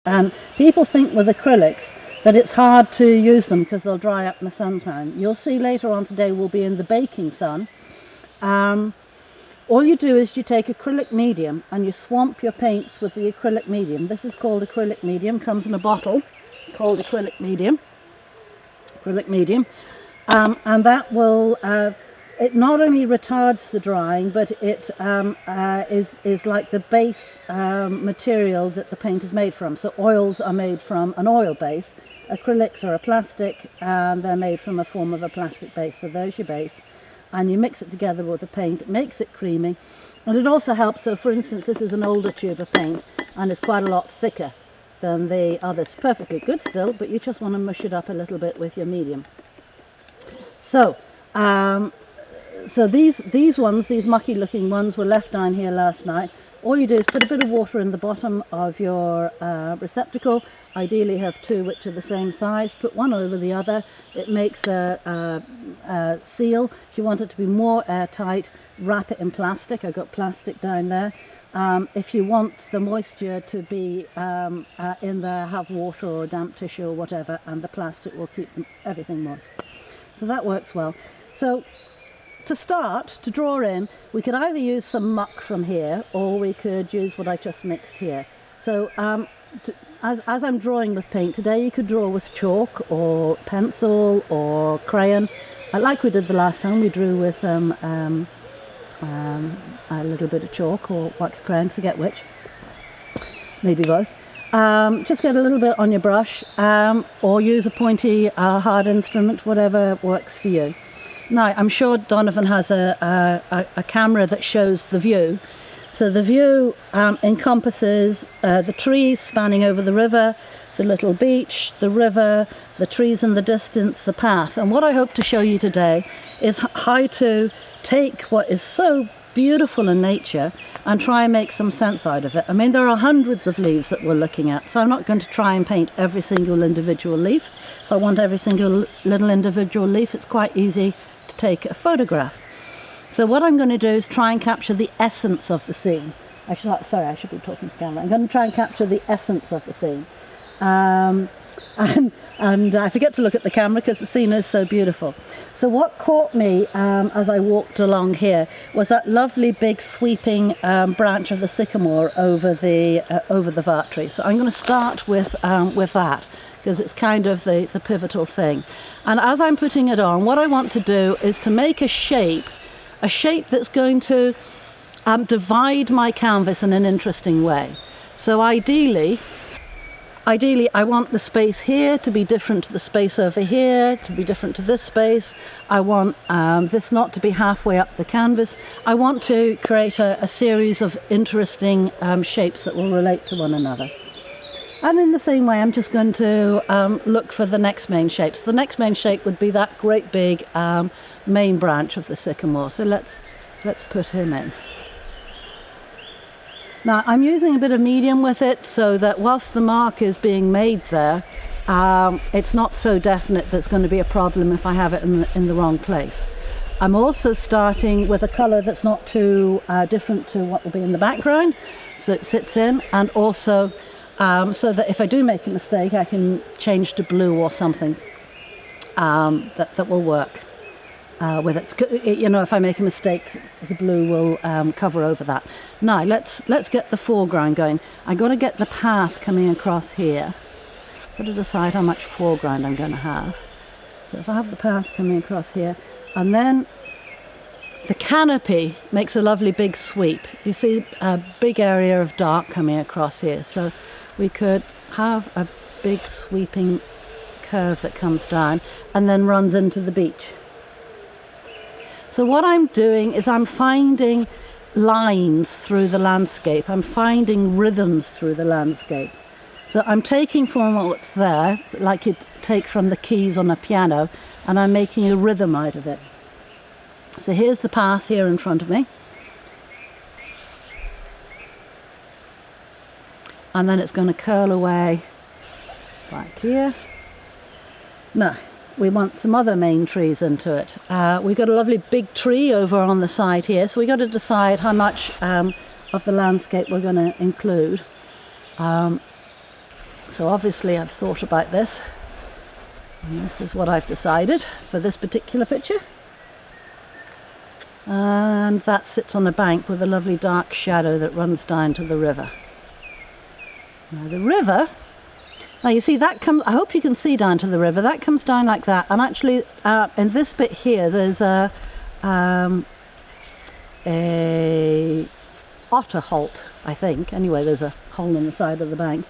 And people think with acrylics that it's hard to use them because they'll dry up in the sunshine. You'll see later on today we'll be in the baking sun. All you do is you take acrylic medium and you swamp your paints with the acrylic medium. This is called acrylic medium, comes in a bottle called acrylic medium. And that will, it not only retards the drying, but it is like the base material that the paint is made from. So oils are made from an oil base, acrylics are a plastic, and they're made from a form of a plastic base. So there's your base, and you mix it together with the paint. It makes it creamy, and it also helps. So for instance, this is an older tube of paint, and it's quite a lot thicker than the others. Perfectly good still, but you just want to mush it up a little bit with your medium. So so these ones, these mucky looking ones, were left down here last night. All you do is put a bit of water in the bottom of your receptacle. Ideally have two which are the same size. Put one over the other. It makes a seal. If you want it to be more airtight, wrap it in plastic. I've got plastic down there. If you want the moisture to be in there, have water or damp tissue or whatever, and the plastic will keep everything moist. So that works well. So to start, to draw in, we could either use some muck from here, or we could use what I just mixed here. So as I'm drawing with paint today, you could draw with chalk or pencil or crayon. Like we did the last time, we drew with a little bit of chalk or wax crayon, forget which, maybe both. Just get a little bit on your brush, or use a pointy hard instrument, whatever works for you. Now I'm sure Donovan has a camera that shows the view. So the view encompasses the trees spanning over the river, the little beach, the river, the trees in the distance, the path. And what I hope to show you today is how to take what is so beautiful in nature and try and make some sense out of it. I mean, there are hundreds of leaves that we're looking at, so I'm not going to try and paint every single individual leaf. If I want every single little individual leaf, it's quite easy to take a photograph. So what I'm going to do is try and capture the essence of the scene. I should be talking to the camera. I'm going to try and capture the essence of the scene. And I forget to look at the camera because the scene is so beautiful. So what caught me as I walked along here was that lovely big sweeping branch of the sycamore over the Vartry. So I'm going to start with that, because it's kind of the pivotal thing. And as I'm putting it on, what I want to do is to make a shape that's going to divide my canvas in an interesting way. So ideally I want the space here to be different to the space over here, to be different to this space. I want this not to be halfway up the canvas. I want to create a series of interesting shapes that will relate to one another. And in the same way, I'm just going to look for the next main shapes. The next main shape would be that great big main branch of the sycamore. So let's put him in. Now I'm using a bit of medium with it so that whilst the mark is being made there, it's not so definite that it's going to be a problem if I have it in the wrong place. I'm also starting with a colour that's not too different to what will be in the background, so it sits in, and also so that if I do make a mistake I can change to blue or something that will work with it. You know, if I make a mistake, the blue will cover over that. Now let's get the foreground going. I've got to get the path coming across here. I've got to decide how much foreground I'm going to have. So if I have the path coming across here, and then the canopy makes a lovely big sweep. You see a big area of dark coming across here, so we could have a big sweeping curve that comes down and then runs into the beach. So what I'm doing is I'm finding lines through the landscape. I'm finding rhythms through the landscape. So I'm taking from what's there, like you'd take from the keys on a piano, and I'm making a rhythm out of it. So here's the path here in front of me. And then it's going to curl away back here. Now, we want some other main trees into it. We've got a lovely big tree over on the side here, so we've got to decide how much of the landscape we're going to include. So obviously I've thought about this, and this is what I've decided for this particular picture. And that sits on a bank with a lovely dark shadow that runs down to the river. Now the river, now you see that comes, I hope you can see down to the river, that comes down like that, and actually in this bit here there's a otter holt, I think. Anyway, there's a hole in the side of the bank.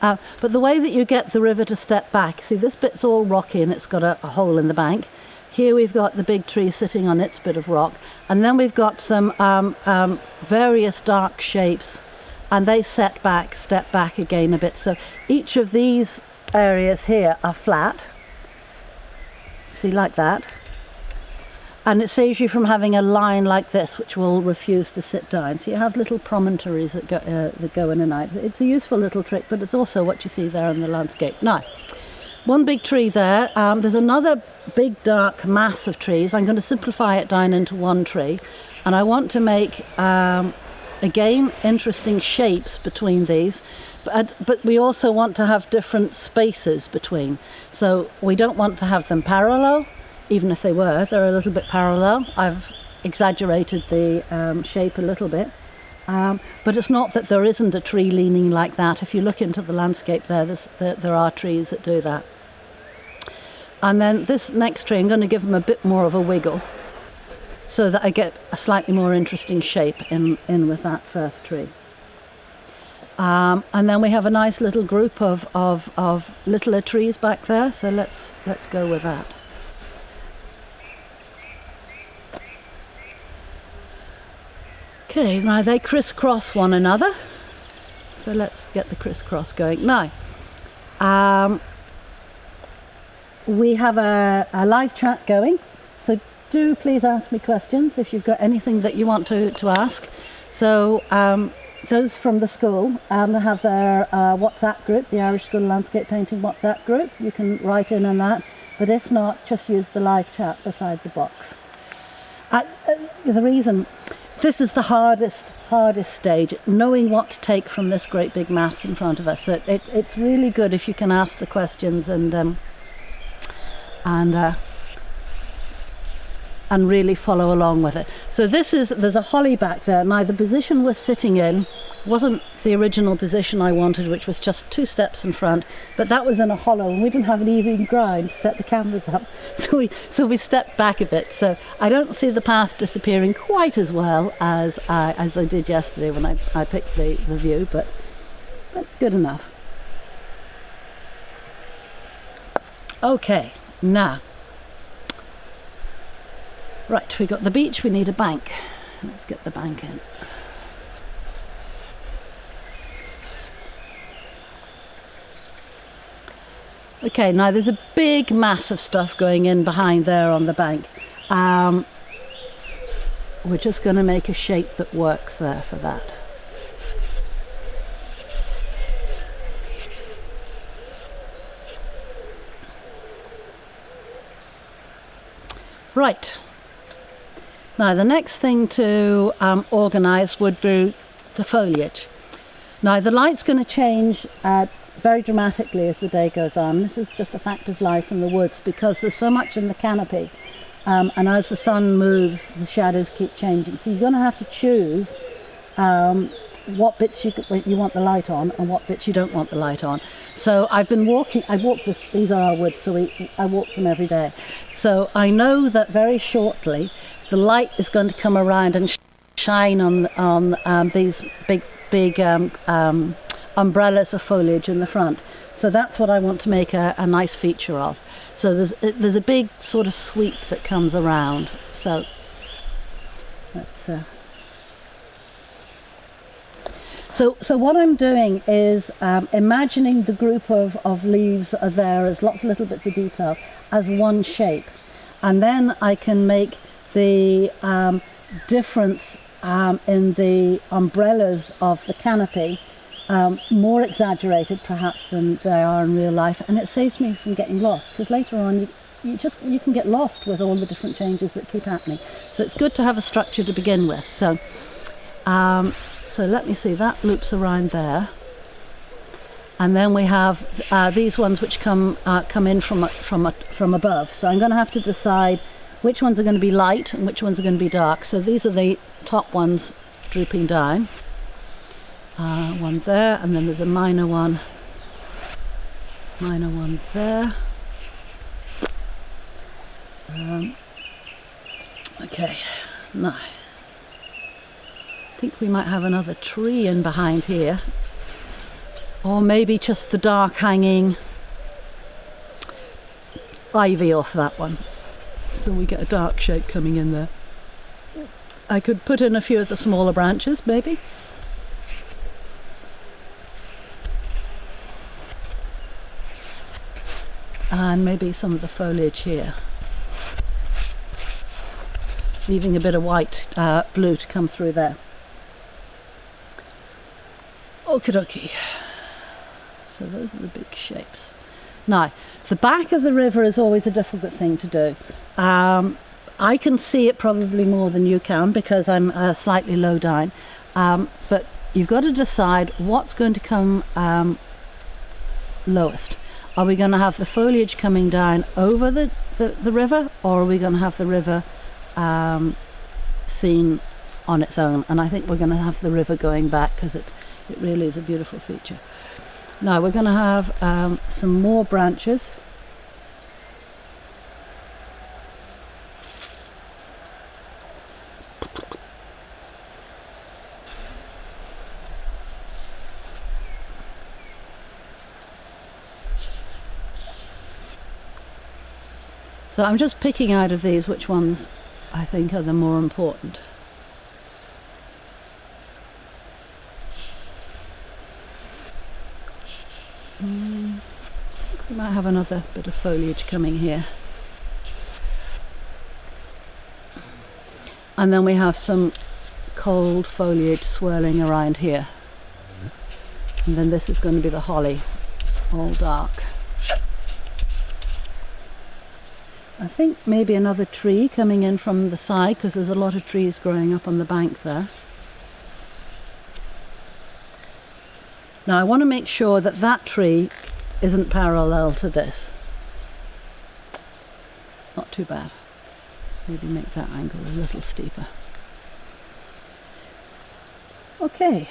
But the way that you get the river to step back, see this bit's all rocky and it's got a hole in the bank. Here we've got the big tree sitting on its bit of rock, and then we've got some various dark shapes, and they step back again a bit. So each of these areas here are flat, see, like that. And it saves you from having a line like this which will refuse to sit down. So you have little promontories that go in and out. It's a useful little trick, but it's also what you see there in the landscape. Now, one big tree there, there's another big dark mass of trees. I'm going to simplify it down into one tree, and I want to make again interesting shapes between these, but we also want to have different spaces between. So we don't want to have them parallel. Even if they're a little bit parallel. I've exaggerated the shape a little bit, but it's not that there isn't a tree leaning like that. If you look into the landscape there are trees that do that. And then this next tree, I'm going to give them a bit more of a wiggle so that I get a slightly more interesting shape in with that first tree. And then we have a nice little group of littler trees back there, so let's go with that. Okay, now they crisscross one another, so let's get the crisscross going. Now, we have a live chat going, so do please ask me questions if you've got anything that you want to ask. So those from the school, they have their WhatsApp group, the Irish School of Landscape Painting WhatsApp group. You can write in on that, but if not, just use the live chat beside the box. The reason, this is the hardest stage, knowing what to take from this great big mass in front of us. So it's really good if you can ask the questions and really follow along with it. So there's a holly back there. Now the position we're sitting in wasn't the original position I wanted, which was just 2 steps in front, but that was in a hollow and we didn't have an even ground to set the canvas up, so we stepped back a bit. So I don't see the path disappearing quite as well as I did yesterday when I picked the view, but good enough. Okay, now right, we got the beach, we need a bank. Let's get the bank in. Okay, now there's a big mass of stuff going in behind there on the bank. We're just going to make a shape that works there for that. Right. Now the next thing to organise would be the foliage. Now the light's going to change very dramatically as the day goes on. This is just a fact of life in the woods because there's so much in the canopy, and as the sun moves the shadows keep changing, so you're going to have to choose what bits you want the light on and what bits you don't want the light on. So I've been walking, these are our woods, so I walk them every day, so I know that very shortly the light is going to come around and shine on these big umbrellas of foliage in the front. So that's what I want to make a nice feature of. So there's a big sort of sweep that comes around. So let's so what I'm doing is imagining the group of leaves are there as lots of little bits of detail as one shape, and then I can make the difference in the umbrellas of the canopy more exaggerated perhaps than they are in real life, and it saves me from getting lost, because later on you can get lost with all the different changes that keep happening. So it's good to have a structure to begin with. So so let me see, that loops around there, and then we have these ones which come in from above. So I'm going to have to decide which ones are going to be light and which ones are going to be dark. So these are the top ones drooping down. One there, and then there's a minor one there. Okay, now I think we might have another tree in behind here, or maybe just the dark hanging ivy off that one, so we get a dark shape coming in there. I could put in a few of the smaller branches maybe. And maybe some of the foliage here, leaving a bit of white blue to come through there. Okie dokie. So those are the big shapes. Now, the back of the river is always a difficult thing to do. I can see it probably more than you can because I'm slightly low down, but you've got to decide what's going to come lowest. Are we going to have the foliage coming down over the river, or are we going to have the river seen on its own? And I think we're going to have the river going back because it really is a beautiful feature. Now we're going to have some more branches. So I'm just picking out of these which ones I think are the more important. I think we might have another bit of foliage coming here. And then we have some cold foliage swirling around here. And then this is going to be the holly, all dark. I think maybe another tree coming in from the side because there's a lot of trees growing up on the bank there. Now I want to make sure that that tree isn't parallel to this. Not too bad. Maybe make that angle a little steeper. Okay.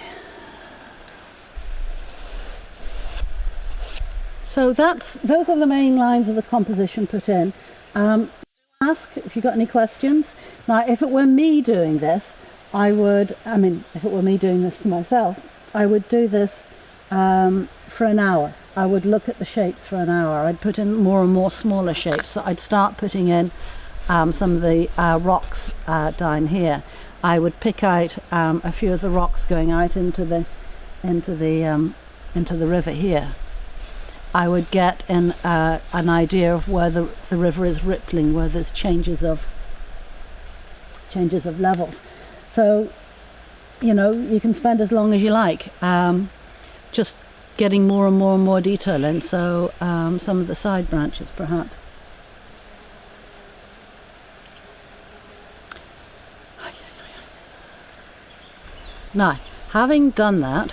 So those are the main lines of the composition put in. Ask if you've got any questions. Now, if it were me doing this, if it were me doing this for myself, I would do this for an hour. I would look at the shapes for an hour. I'd put in more and more smaller shapes. So I'd start putting in some of the rocks down here. I would pick out a few of the rocks going out into the river here. I would get an idea of where the river is rippling, where there's changes of levels. So, you know, you can spend as long as you like, just getting more and more and more detail in. So some of the side branches, perhaps. Now, having done that,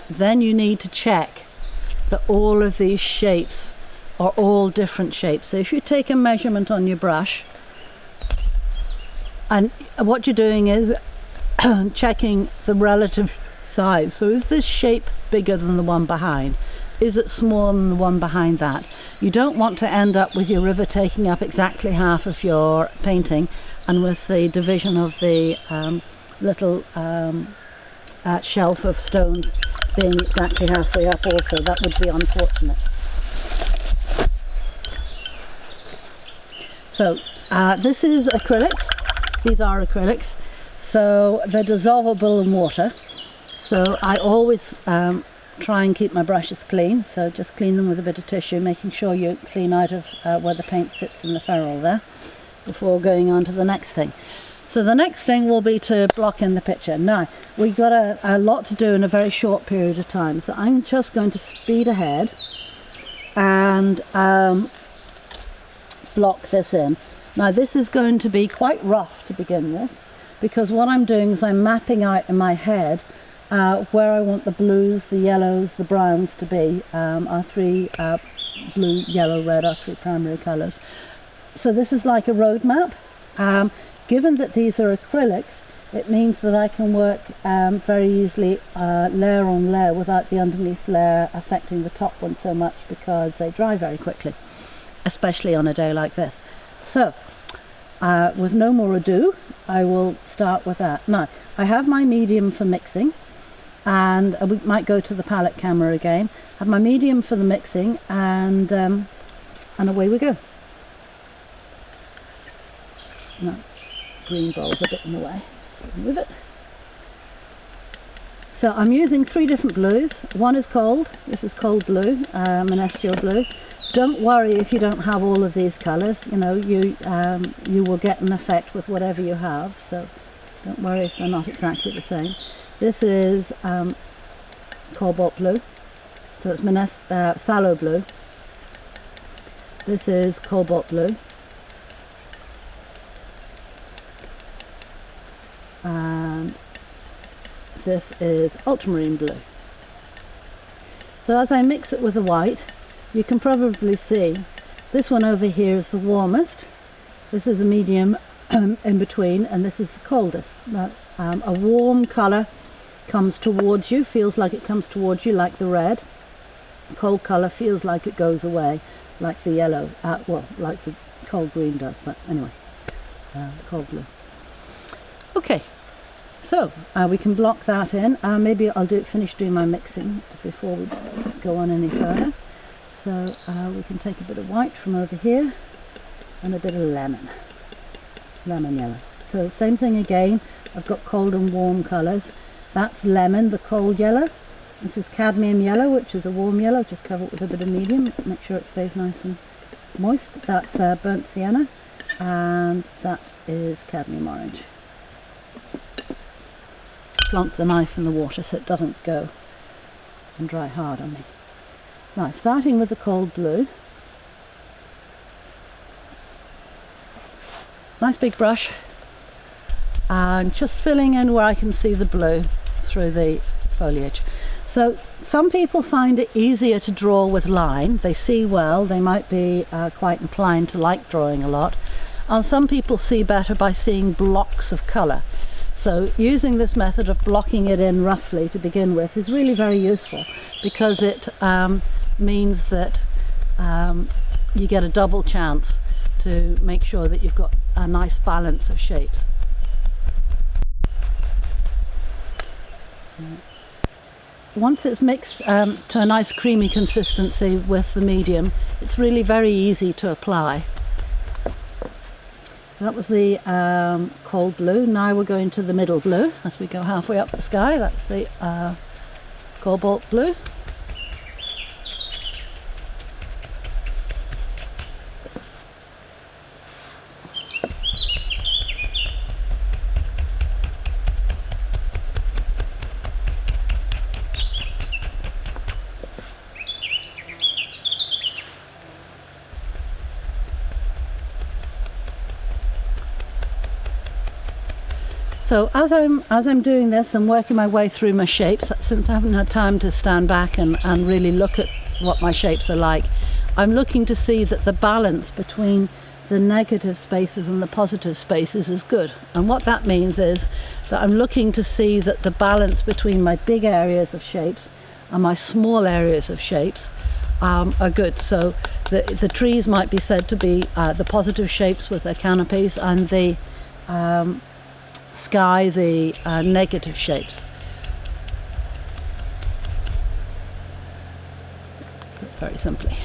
then you need to check that all of these shapes are all different shapes. So if you take a measurement on your brush, and what you're doing is checking the relative size. So is this shape bigger than the one behind? Is it smaller than the one behind that? You don't want to end up with your river taking up exactly half of your painting, and with the division of the little shelf of stones being exactly halfway up also. That would be unfortunate. So this is acrylics. These are acrylics. So they're dissolvable in water. So I always try and keep my brushes clean. So just clean them with a bit of tissue, making sure you clean out of where the paint sits in the ferrule there before going on to the next thing. So the next thing will be to block in the picture. Now, we've got a lot to do in a very short period of time, so I'm just going to speed ahead and block this in. Now, this is going to be quite rough to begin with, because what I'm doing is I'm mapping out in my head where I want the blues, the yellows, the browns to be. Our three blue, yellow, red, our three primary colours. So this is like a road map. Given that these are acrylics, it means that I can work very easily layer on layer without the underneath layer affecting the top one so much, because they dry very quickly, especially on a day like this. So with no more ado, I will start with that. Now, I have my medium for mixing, and we might go to the palette camera again. I have my medium for the mixing, and away we go. No, green bowl's a bit in the way, so move it. So I'm using 3 different blues. One is cold. This is cold blue, Menestio blue. Don't worry if you don't have all of these colours. You know, you will get an effect with whatever you have. So don't worry if they're not exactly the same. This is cobalt blue. So it's phthalo blue. This is cobalt blue. And this is ultramarine blue. So as I mix it with the white, you can probably see this one over here is the warmest, this is a medium in between, and this is the coldest. Now, a warm colour comes towards you, feels like it comes towards you, like the red. A cold colour feels like it goes away, like the yellow, well, like the cold green does, but anyway, cold blue. Okay, so we can block that in. Maybe I'll finish doing my mixing before we go on any further. So we can take a bit of white from over here and a bit of lemon yellow. So same thing again, I've got cold and warm colours. That's lemon, the cold yellow. This is cadmium yellow, which is a warm yellow. Just cover it with a bit of medium, make sure it stays nice and moist. That's burnt sienna, and that is cadmium orange. Plonk the knife in the water so it doesn't go and dry hard on me. Now, starting with the cold blue, nice big brush, and just filling in where I can see the blue through the foliage. So some people find it easier to draw with line. They see well, they might be quite inclined to like drawing a lot, and some people see better by seeing blocks of colour. So using this method of blocking it in roughly to begin with is really very useful, because it means that you get a double chance to make sure that you've got a nice balance of shapes. Once it's mixed to a nice creamy consistency with the medium, it's really very easy to apply. So that was the cold blue. Now we're going to the middle blue as we go halfway up the sky. That's the cobalt blue. So as I'm doing this and working my way through my shapes, since I haven't had time to stand back and really look at what my shapes are like, I'm looking to see that the balance between the negative spaces and the positive spaces is good. And what that means is that I'm looking to see that the balance between my big areas of shapes and my small areas of shapes are good. So the trees might be said to be the positive shapes with their canopies, and the sky the negative shapes. Very simply.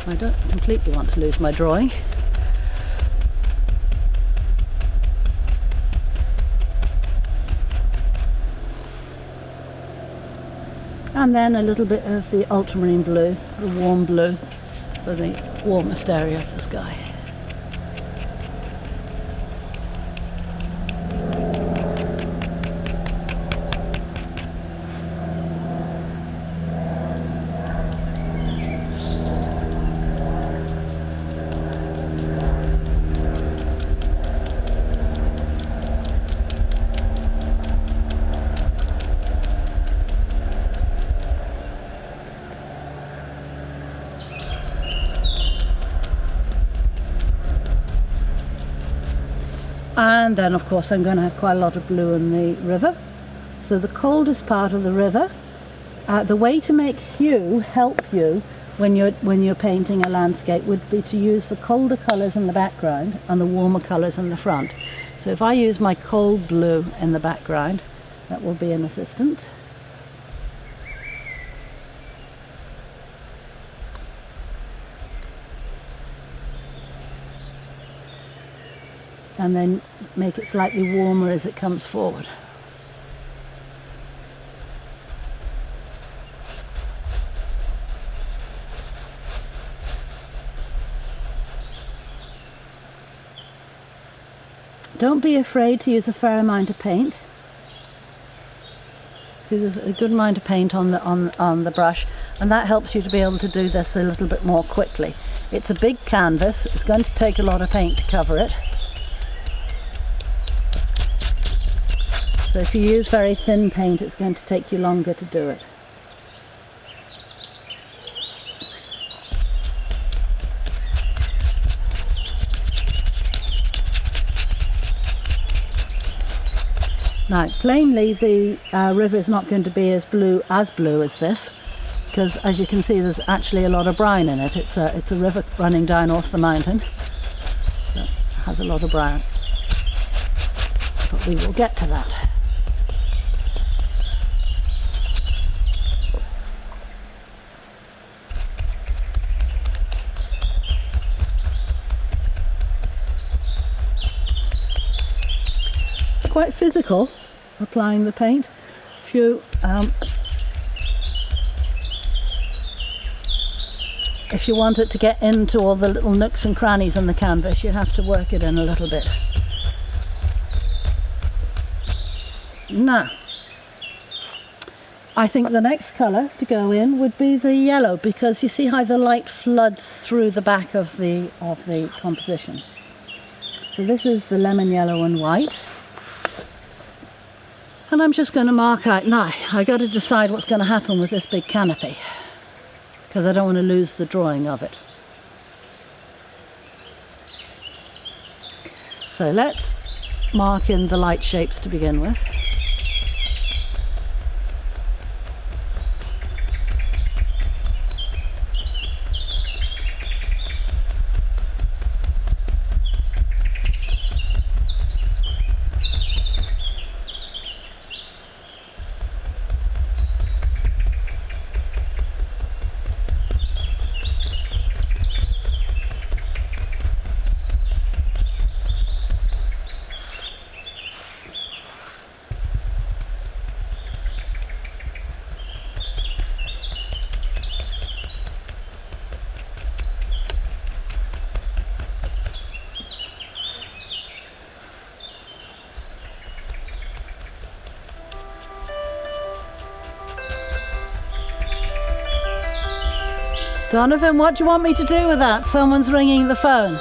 I don't completely want to lose my drawing. And then a little bit of the ultramarine blue, the warm blue, for the warmest area of the sky. And then of course I'm going to have quite a lot of blue in the river. So the coldest part of the river, the way to make hue help you when you're painting a landscape would be to use the colder colours in the background and the warmer colours in the front. So if I use my cold blue in the background, that will be an assistance. And then make it slightly warmer as it comes forward. Don't be afraid to use a fair amount of paint. See, there's a good amount of paint on the brush, and that helps you to be able to do this a little bit more quickly. It's a big canvas, it's going to take a lot of paint to cover it. So if you use very thin paint, it's going to take you longer to do it. Now, plainly the river is not going to be as blue as this, because as you can see there's actually a lot of brine in it. It's a river running down off the mountain, so it has a lot of brine. But we will get to that. Quite physical applying the paint. If you want it to get into all the little nooks and crannies on the canvas, you have to work it in a little bit. Now, I think the next colour to go in would be the yellow, because you see how the light floods through the back of the composition. So this is the lemon yellow and white. And I'm just going to mark out now. I got to decide what's going to happen with this big canopy, because I don't want to lose the drawing of it. So let's mark in the light shapes to begin with. Donovan, what do you want me to do with that? Someone's ringing the phone.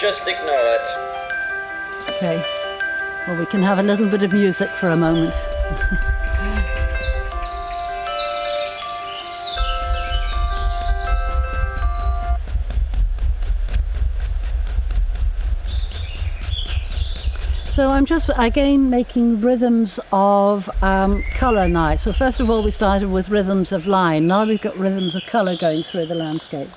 Just ignore it. Okay. Well, we can have a little bit of music for a moment. So I'm just again making rhythms of colour now. So first of all we started with rhythms of line. Now we've got rhythms of colour going through the landscape.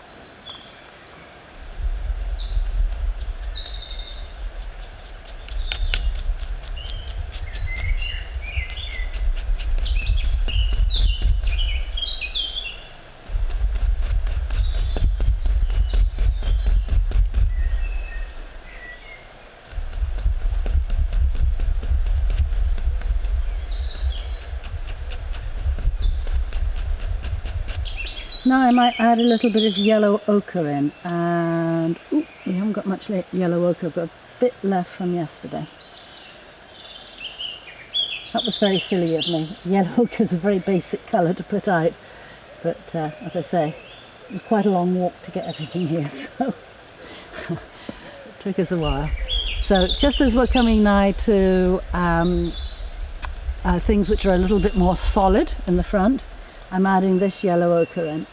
Now I might add a little bit of yellow ochre in, and ooh, we haven't got much yellow ochre, I've got a bit left from yesterday. That was very silly of me. Yellow ochre is a very basic colour to put out, but as I say, it was quite a long walk to get everything here, so it took us a while. So just as we're coming now to things which are a little bit more solid in the front, I'm adding this yellow ochre in.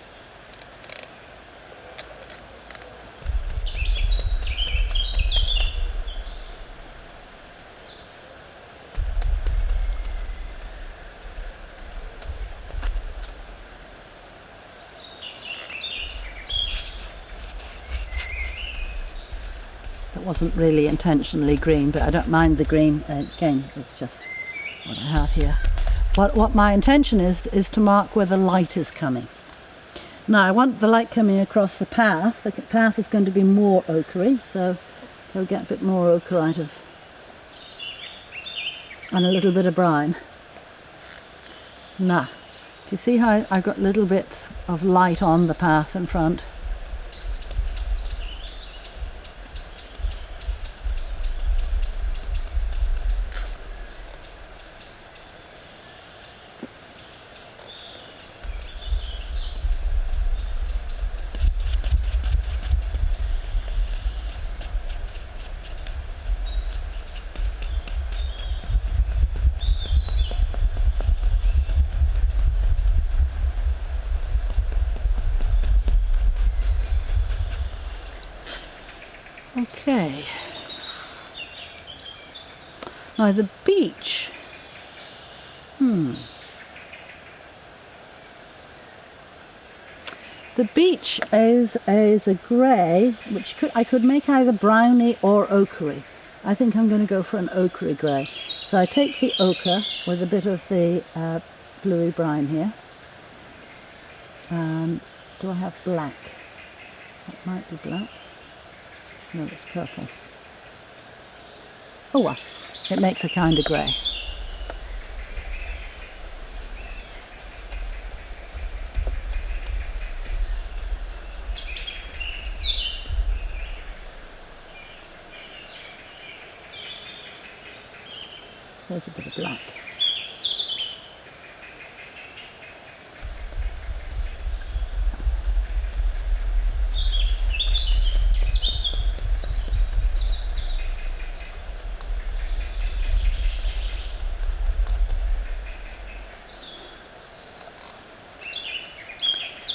That wasn't really intentionally green, but I don't mind the green. Again, it's just what I have here. What my intention is to mark where the light is coming. Now I want the light coming across the path. The path is going to be more ochre, so I'll get a bit more ochre out of, and a little bit of brine. Now, do you see how I've got little bits of light on the path in front? Okay. Now the beach. The beach is a grey, which I could make either browny or ochre. I think I'm going to go for an ochre grey. So I take the ochre with a bit of the bluey brine here. Do I have black? That might be black. No, it's purple. Oh well, it makes a kind of grey. There's a bit of black.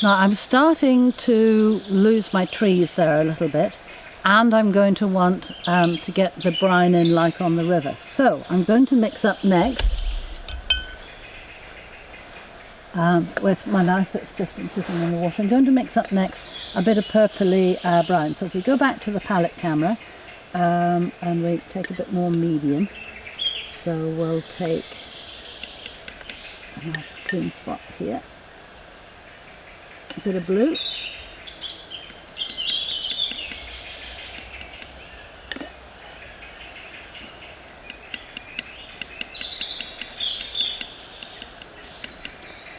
Now I'm starting to lose my trees there a little bit, and I'm going to want to get the brine in like on the river. So I'm going to mix up next with my knife that's just been sitting in the water. I'm going to mix up next a bit of purpley brine. So if we go back to the palette camera and we take a bit more medium, so we'll take a nice clean spot here. A bit of blue,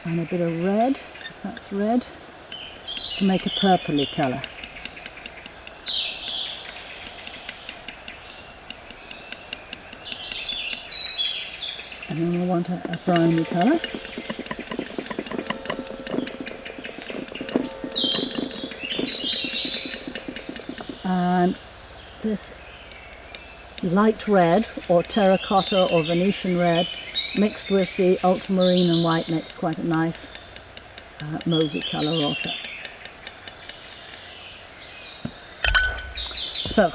and a bit of red, that's red, to make a purpley colour. And then we want a browny colour. And this light red or terracotta or Venetian red mixed with the ultramarine and white makes quite a nice mauvey colour also. So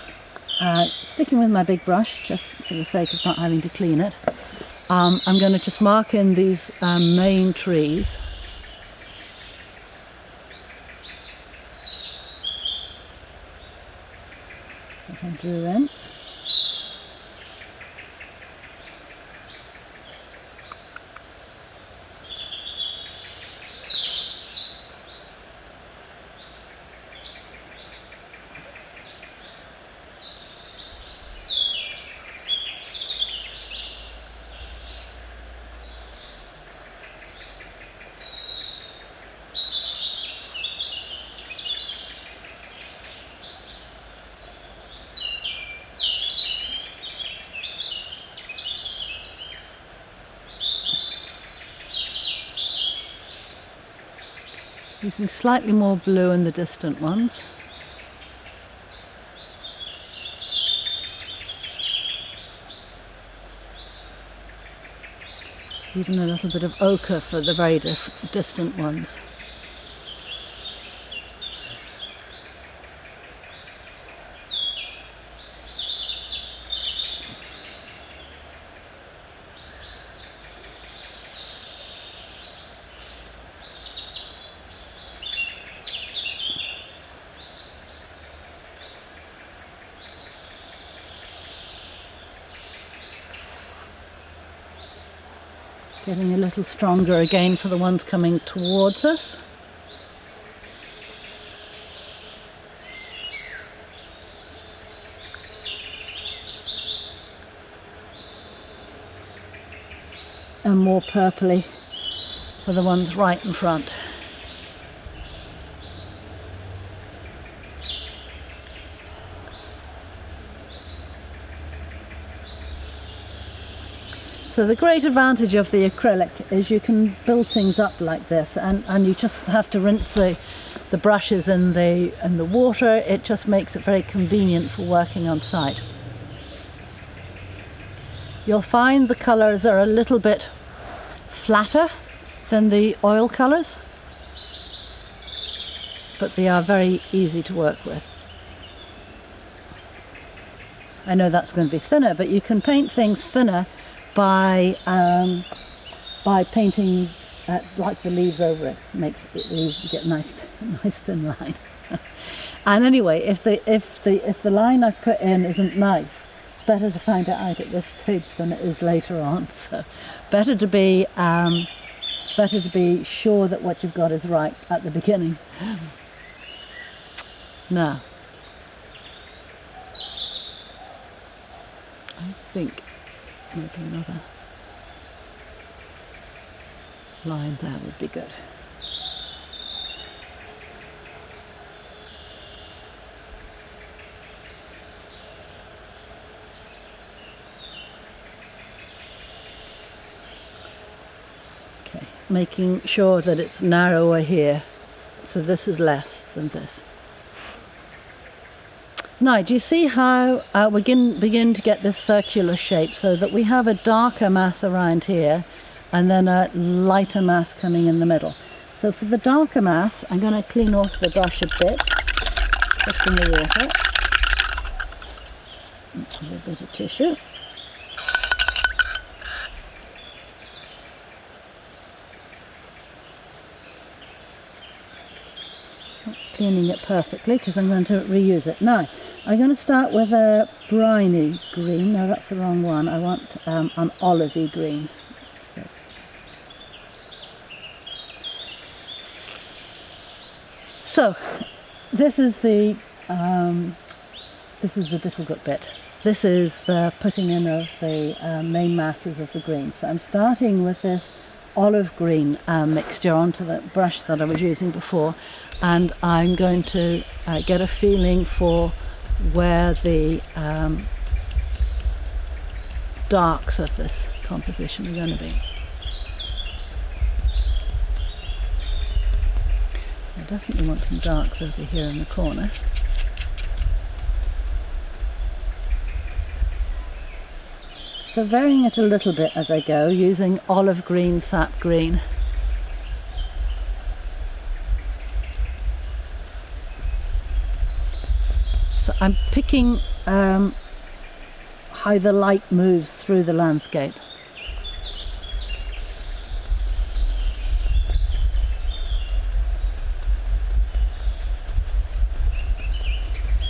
sticking with my big brush just for the sake of not having to clean it, I'm going to just mark in these main trees. I drew in. Using slightly more blue in the distant ones. Even a little bit of ochre for the very distant ones. Getting a little stronger again for the ones coming towards us. And more purpley for the ones right in front. So the great advantage of the acrylic is you can build things up like this, and you just have to rinse the brushes in the water. It just makes it very convenient for working on site. You'll find the colours are a little bit flatter than the oil colours, but they are very easy to work with. I know that's going to be thinner, but you can paint things thinner by painting like the leaves over it. Makes it easy to get a nice thin line. And anyway, if the line I've put in isn't nice, it's better to find it out at this stage than it is later on. So better to be sure that what you've got is right at the beginning. Now, I think maybe another line there would be good. Okay, making sure that it's narrower here, so this is less than this. Now, do you see how we begin to get this circular shape, so that we have a darker mass around here and then a lighter mass coming in the middle? So for the darker mass, I'm going to clean off the brush a bit, just in the water. A little bit of tissue. Not cleaning it perfectly because I'm going to reuse it. Now, I'm going to start with a briny green. No, that's the wrong one. I want an olivey green. So this is the difficult bit. This is the putting in of the main masses of the green. So I'm starting with this olive green mixture onto the brush that I was using before, and I'm going to get a feeling for where the darks of this composition are going to be. I definitely want some darks over here in the corner. So varying it a little bit as I go, using olive green, sap green. So I'm picking how the light moves through the landscape.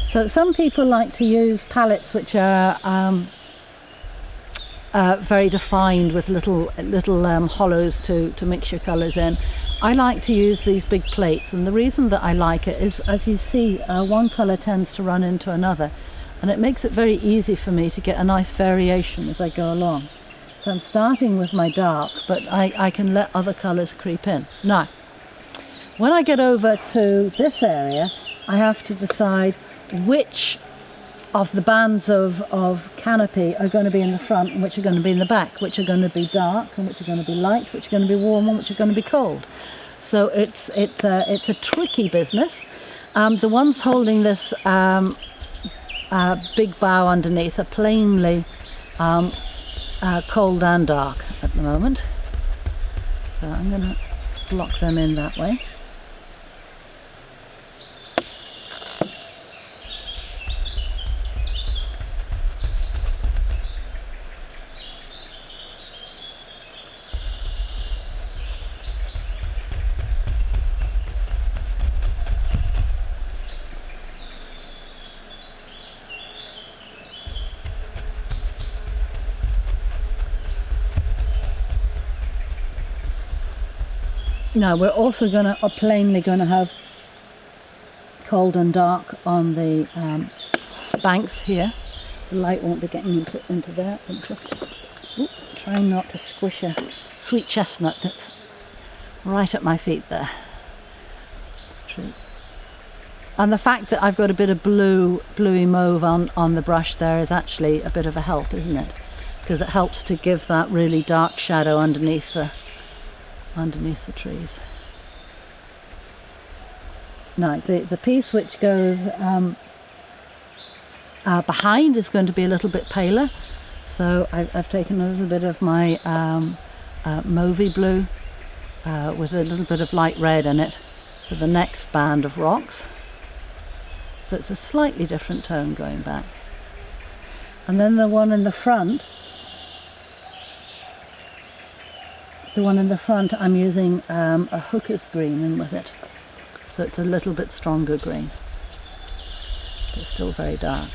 So some people like to use palettes which are very defined with little hollows to mix your colours in. I like to use these big plates, and the reason that I like it is, as you see, one colour tends to run into another, and it makes it very easy for me to get a nice variation as I go along. So I'm starting with my dark, but I can let other colours creep in. Now, when I get over to this area, I have to decide which of the bands of canopy are going to be in the front and which are going to be in the back, which are going to be dark and which are going to be light, which are going to be warm and which are going to be cold. So it's a tricky business. The ones holding this big bough underneath are plainly cold and dark at the moment. So I'm going to lock them in that way. Now we're also going to, plainly going to have cold and dark on the banks here. The light won't be getting into there. Ooh, trying not to squish a sweet chestnut that's right at my feet there. And the fact that I've got a bit of bluey mauve on the brush there is actually a bit of a help, isn't it? Because it helps to give that really dark shadow underneath the trees. Now the piece which goes behind is going to be a little bit paler, so I've taken a little bit of my mauvey blue with a little bit of light red in it for the next band of rocks. So it's a slightly different tone going back. And then the one in the front, I'm using a hooker's green in with it. So it's a little bit stronger green, but still very dark.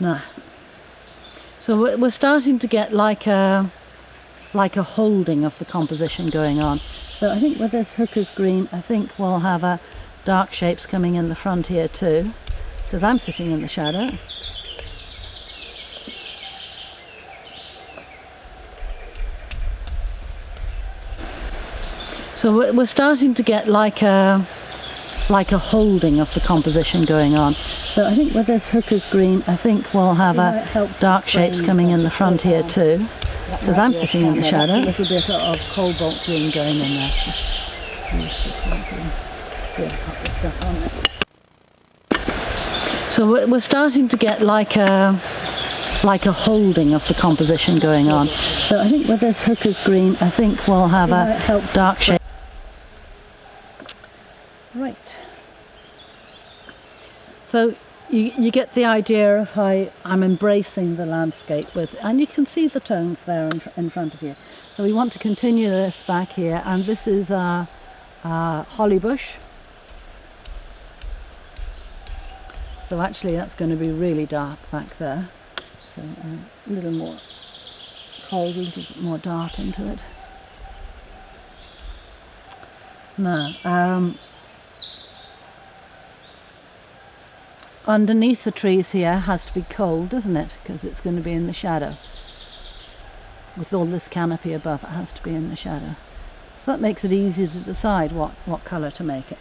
Now, so we're starting to get like a holding of the composition going on. So I think with this hooker's green, I think we'll have dark shapes coming in the front here too, because I'm sitting in the shadow. So we're starting to get like a holding of the composition going on. So I think with this hooker's green, I think we'll have dark shapes coming in the front here too, because I'm sitting in the shadow. A little bit of cobalt green going in there. So we're starting to get like a holding of the composition going on. So I think with this hooker's green, I think we'll have dark shapes. Right. So you get the idea of how I'm embracing the landscape with, and you can see the tones there in front of you. So we want to continue this back here, and this is a holly bush. So actually that's going to be really dark back there. So a little more cold, a little bit more dark into it. Now, underneath the trees here has to be cold, doesn't it? Because it's going to be in the shadow. With all this canopy above, it has to be in the shadow. So that makes it easier to decide what colour to make it.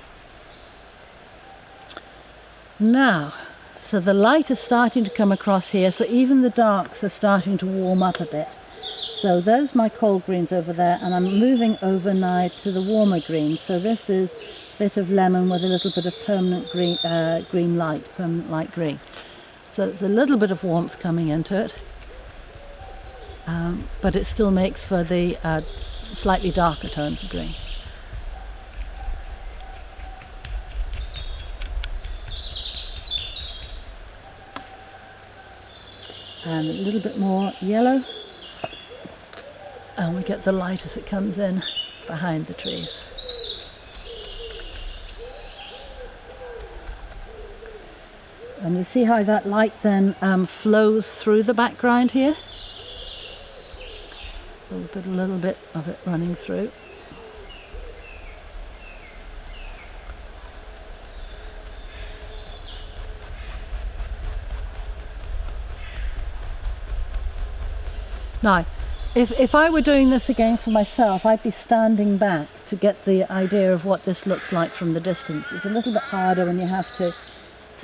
Now, so the light is starting to come across here, so even the darks are starting to warm up a bit. So there's my cold greens over there, and I'm moving over now to the warmer greens. So this is a bit of lemon with a little bit of permanent green, permanent light green. So it's a little bit of warmth coming into it, but it still makes for the slightly darker tones of green. And a little bit more yellow, and we get the light as it comes in behind the trees. And you see how that light then flows through the background here? So we'll put a little bit of it running through. Now, if I were doing this again for myself, I'd be standing back to get the idea of what this looks like from the distance. It's a little bit harder when you have to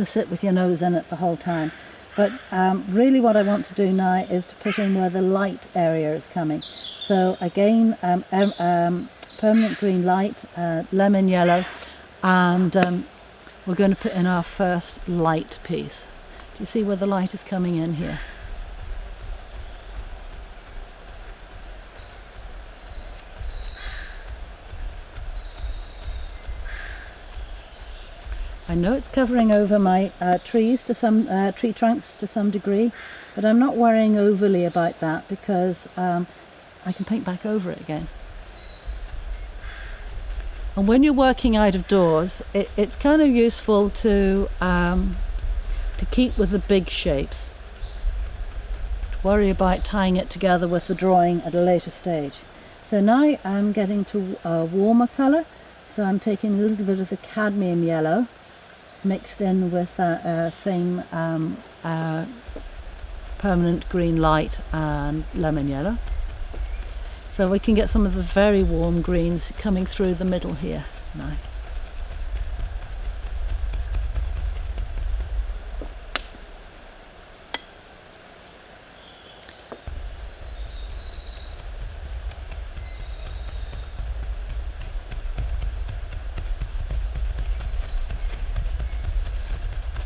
sit with your nose in it the whole time. But really what I want to do now is to put in where the light area is coming. So again, permanent green light, lemon yellow, and we're going to put in our first light piece. Do you see where the light is coming in here? I know it's covering over my trees to some tree trunks to some degree, but I'm not worrying overly about that because I can paint back over it again. And when you're working out of doors, it's kind of useful to keep with the big shapes, worry about tying it together with the drawing at a later stage. So now I'm getting to a warmer colour, so I'm taking a little bit of the cadmium yellow mixed in with that same permanent green light and lemon yellow. So we can get some of the very warm greens coming through the middle here now.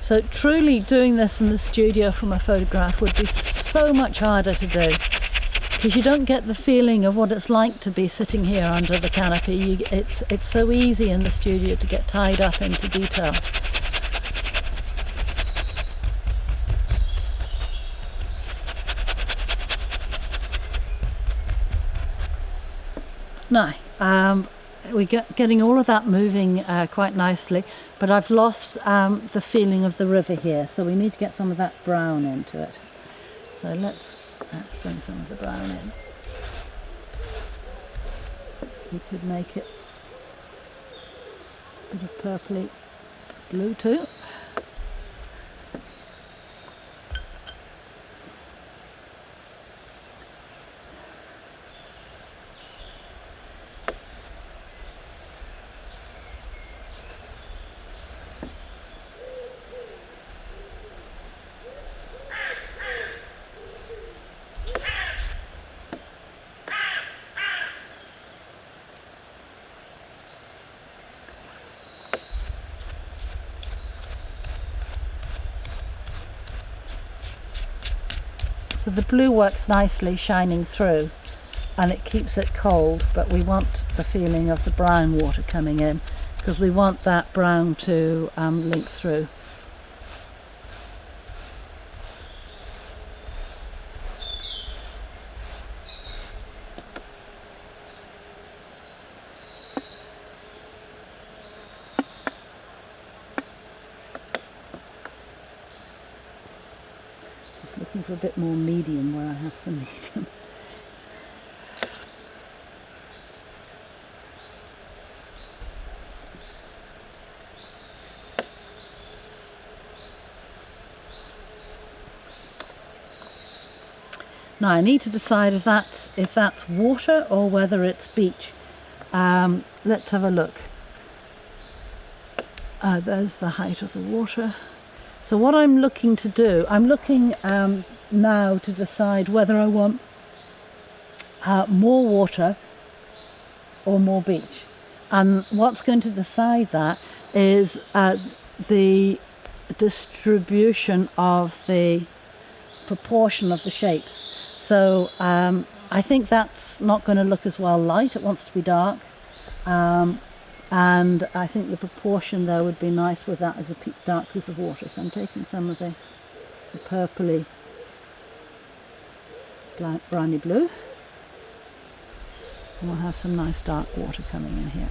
So truly doing this in the studio from a photograph would be so much harder to do, because you don't get the feeling of what it's like to be sitting here under the canopy. It's so easy in the studio to get tied up into detail. Now, we're getting all of that moving quite nicely, but I've lost the feeling of the river here, so we need to get some of that brown into it. So let's bring some of the brown in. We could make it a bit of purpley blue too. So the blue works nicely shining through and it keeps it cold, but we want the feeling of the brown water coming in because we want that brown to link through. Looking for a bit more medium where I have some medium. Now I need to decide if that's water or whether it's beach. Let's have a look. There's the height of the water. So what I'm looking to do, I'm looking now to decide whether I want more water or more beach. And what's going to decide that is the distribution of the proportion of the shapes. So I think that's not going to look as well light, it wants to be dark. And I think the proportion there would be nice with that as a dark piece of water. So I'm taking some of the purpley browny blue, and we'll have some nice dark water coming in here.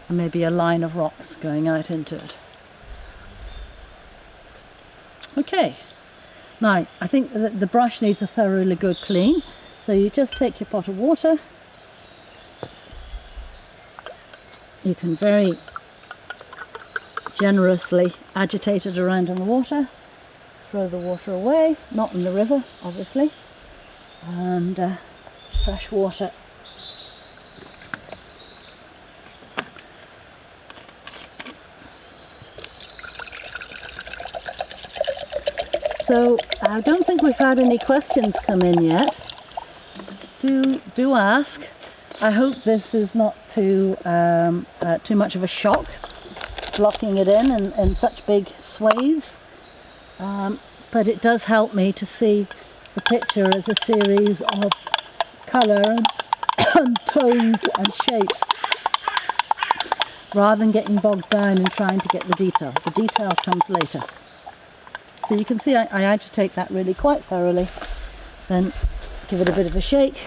And maybe a line of rocks going out into it. Okay, now I think that the brush needs a thoroughly good clean, so you just take your pot of water, you can very generously agitate it around in the water, throw the water away, not in the river obviously, and fresh water. So I don't think we've had any questions come in yet. Do ask. I hope this is not too much of a shock, blocking it in such big swathes. But it does help me to see the picture as a series of colour and tones and shapes, rather than getting bogged down in trying to get the detail. The detail comes later. So you can see I agitate that really quite thoroughly, then give it a bit of a shake,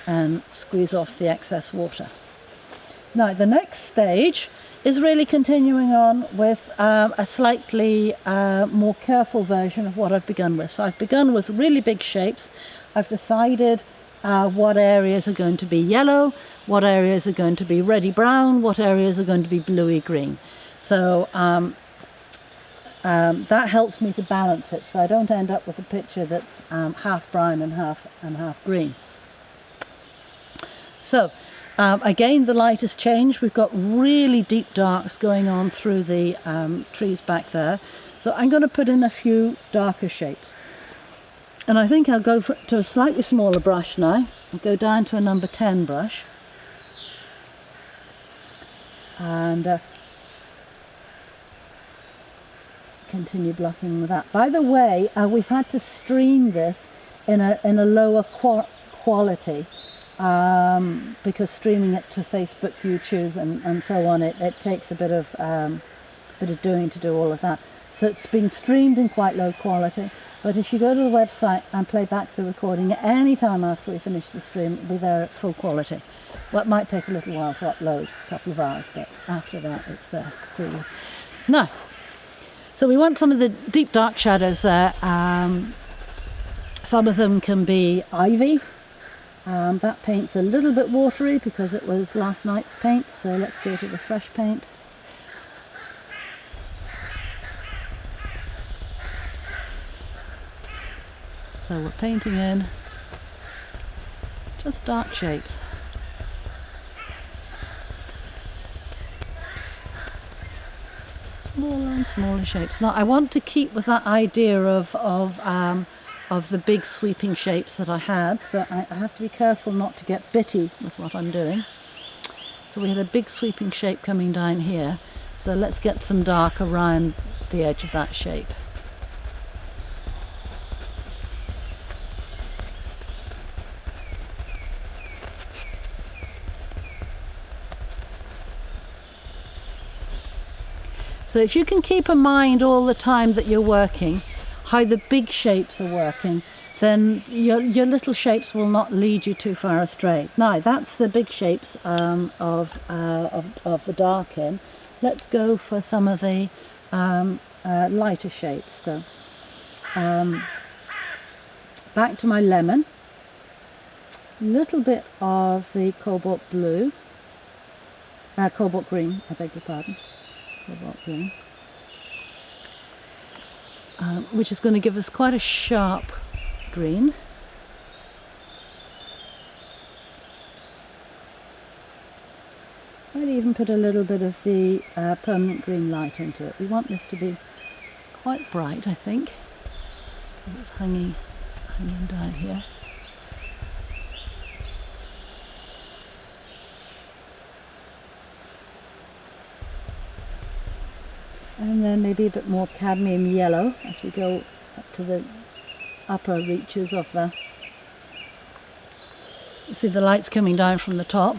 and squeeze off the excess water. Now the next stage is really continuing on with a slightly more careful version of what I've begun with. So I've begun with really big shapes. I've decided what areas are going to be yellow, what areas are going to be reddy brown, what areas are going to be bluey green. So that helps me to balance it, so I don't end up with a picture that's half brown and half green. So again, the light has changed. We've got really deep darks going on through the trees back there. So I'm going to put in a few darker shapes. And I think I'll go to a slightly smaller brush now. I'll go down to a number 10 brush. And continue blocking with that. By the way, we've had to stream this in a lower quality. Because streaming it to Facebook, YouTube and so on, it takes a bit of doing to do all of that. So it's been streamed in quite low quality, but if you go to the website and play back the recording at any time after we finish the stream, it'll be there at full quality. Well, it might take a little while to upload, a couple of hours, but after that it's there for you. Now, so we want some of the deep dark shadows there. Some of them can be ivy. That paint's a little bit watery because it was last night's paint, so let's go to the fresh paint. So we're painting in just dark shapes. Smaller and smaller shapes. Now I want to keep with that idea of the big sweeping shapes that I had, so I have to be careful not to get bitty with what I'm doing. So we had a big sweeping shape coming down here, so let's get some dark around the edge of that shape. So if you can keep in mind all the time that you're working how the big shapes are working, then your little shapes will not lead you too far astray. Now that's the big shapes of the dark in. Let's go for some of the lighter shapes. So back to my lemon, a little bit of the cobalt blue, cobalt green, I beg your pardon, cobalt green. Which is going to give us quite a sharp green. Might even put a little bit of the permanent green light into it. We want this to be quite bright, I think. It's hanging down here. And then maybe a bit more cadmium yellow as we go up to the upper reaches of the... You see the lights coming down from the top.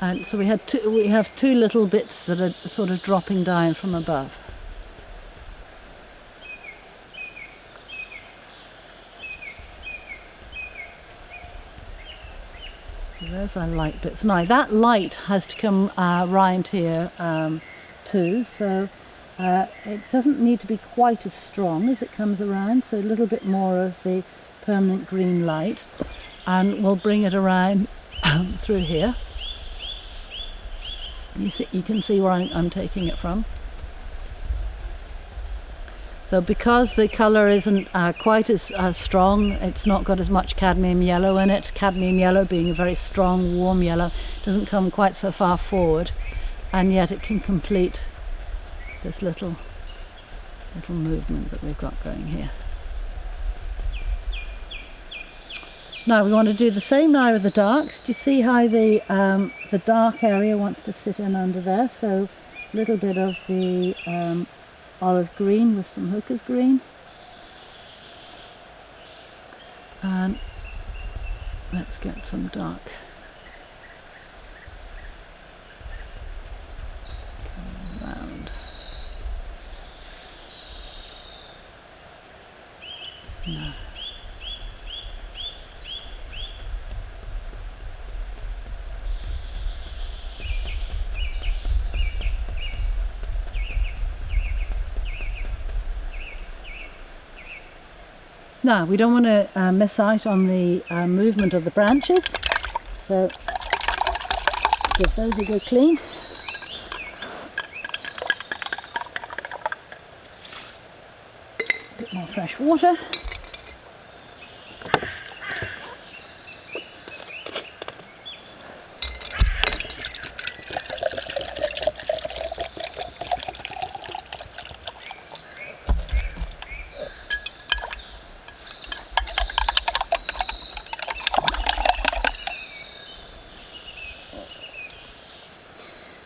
And so we have two little bits that are sort of dropping down from above. There's our light bits. Now that light has to come round here too, so it doesn't need to be quite as strong as it comes around, so a little bit more of the permanent green light, and we'll bring it around through here. You can see where I'm taking it from. So because the colour isn't quite as strong, it's not got as much cadmium yellow in it. Cadmium yellow being a very strong, warm yellow, doesn't come quite so far forward, and yet it can complete this little movement that we've got going here. Now we want to do the same now with the darks. Do you see how the dark area wants to sit in under there? So a little bit of the olive green with some hooker's green, and let's get some dark around. Now we don't want to miss out on the movement of the branches, so give those a good clean. A bit more fresh water.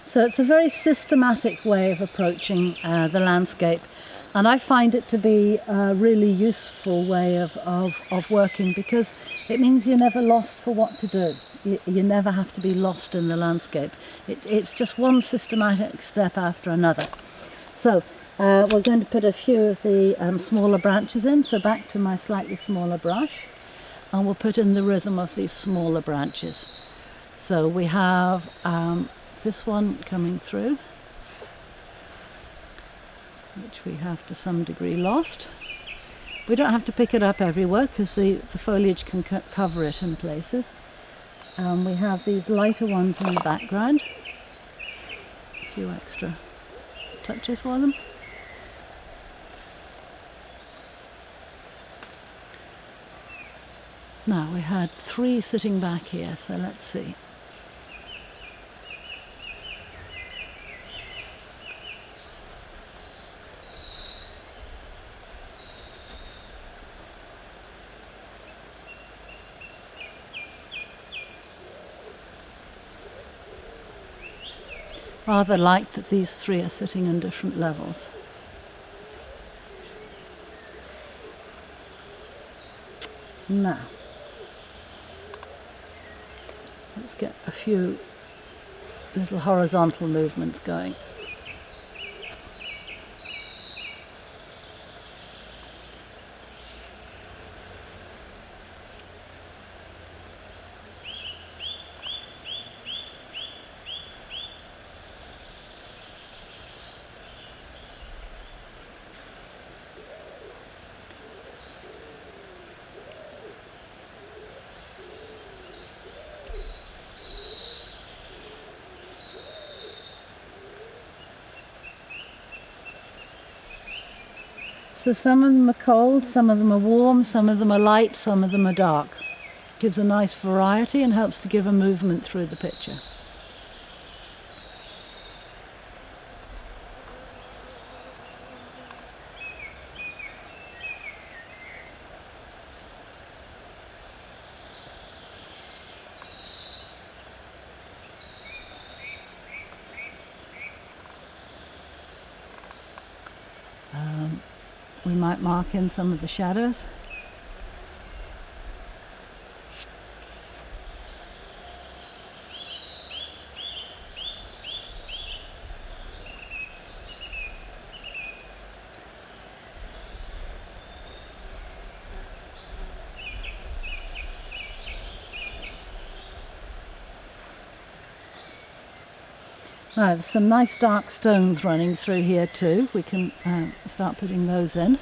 So it's a very systematic way of approaching the landscape, and I find it to be a really useful way of working, because it means you're never lost for what to do. You never have to be lost in the landscape. It's just one systematic step after another. So we're going to put a few of the smaller branches in, so back to my slightly smaller brush, and we'll put in the rhythm of these smaller branches. So we have this one coming through, which we have to some degree lost. We don't have to pick it up everywhere because the foliage can cover it in places. We have these lighter ones in the background, a few extra touches for them. Now we had 3 sitting back here, so let's see. Rather like that these 3 are sitting on different levels. Now, let's get a few little horizontal movements going. So some of them are cold, some of them are warm, some of them are light, some of them are dark. Gives a nice variety and helps to give a movement through the picture. We might mark in some of the shadows. Now there's some nice dark stones running through here too. We can start putting those in.